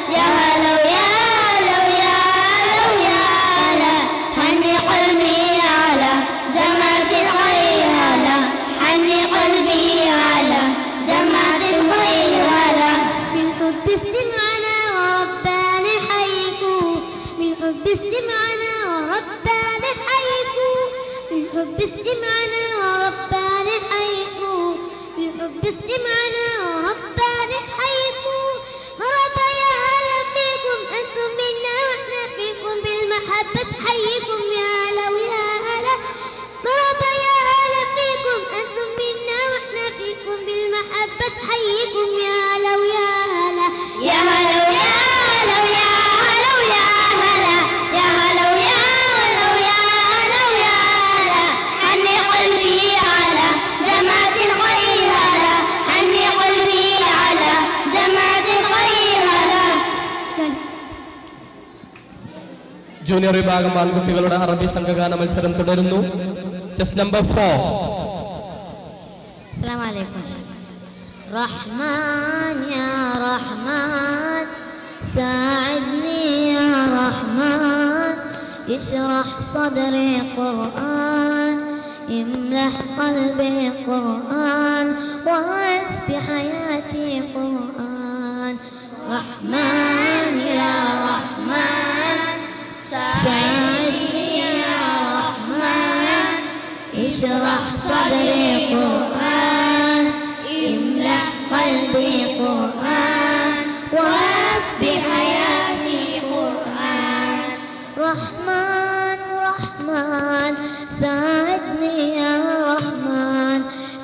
يا هلا يا هلا يا هلا يا هلا عني قلبي على جماد الخير هلا عني قلبي على جماد الخير هلا بالحب استمعنا وربنا حيكو بالحب استمعنا وربنا حيكو بالحب استمعنا وربنا حيكو بالحب استمعنا وربنا حيكو مرحبا يا هلا فيكم انتم منا واحنا فيكم بالمحبة حيكم يا هلا ويا هلا مرحبا يا هلا فيكم انتم منا واحنا فيكم بالمحبة حيكم يا هلا ويا هلا يا هلا ويا هلا ويا هلا ويا هلا يا هلا ويا هلا ويا هلا ويا هلا عني قلبي على جماد الخير هلا عني قلبي على جماد الخير هلا. Junior വിഭാഗം ആൺകുട്ടികളുടെ അറബി സംഘഗാന മത്സരം തുടരുന്നു. Test number 4. السلام عليكم. رحمن يا رحمن ساعدني يا رحمن اشرح صدري قرآن املح قلبي قرآن وعز بحياتي قرآن رحمن يا رحمن ساعدني يا رحمن اشرح صدري قرآن املح قلبي قرآن وعز بحياتي قرآن رحمن رحمن ساعدني يا رحمن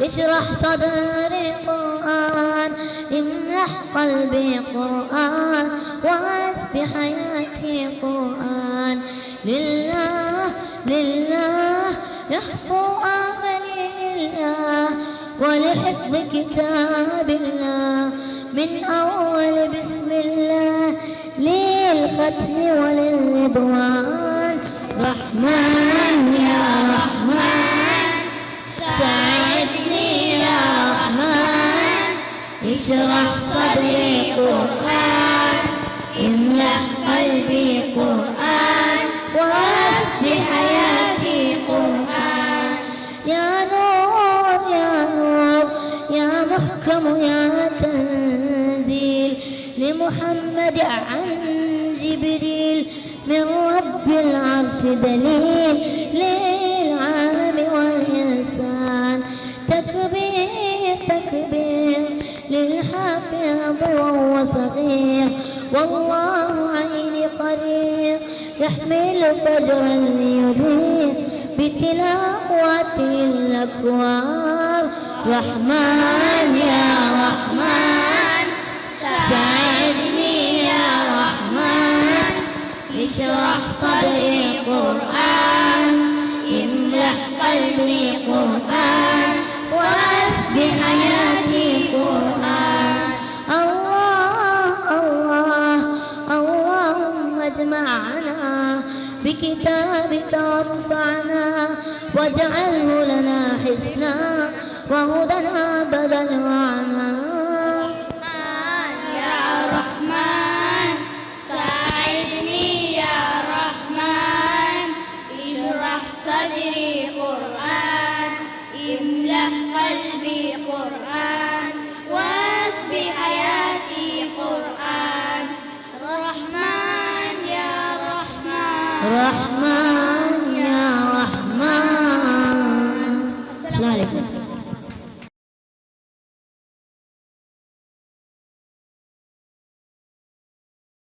اشرح صدري قرآن املح قلبي قرآن واسب حياتي قرآن لله لله يحفو آملي لله ولحفظ كتاب الله من أول بسم الله للختم وللرضوان رحمن يا رحمن ساعدني يا رحمن اشرح صدري قرآن املأ قلبي قرآن واسب حياتي قرآن يا نور يا نور يا محكم يا تنزيل لمحمد عن جبريل من رب العرش دليل للعالم والإنسان تكبير تكبير للحافظ وهو صغير والله عيني قرير يحمل فجرا ليضيء بتلاوته الأكوار رحمن يا رحمن ساعدني يا رحمن اشرح صدري قرآن املأ قلبي قرآن واسب حياتي قرآن الله الله اللهم اجمعنا بكتابك وارفعنا واجعله لنا حسنا وهدنا بدل وعنا يا رحمن ساعدني يا رحمن اشرح صدري قرآن املأ قلبي قرآن واسب حياتي قرآن رحمن يا رحمن رحمن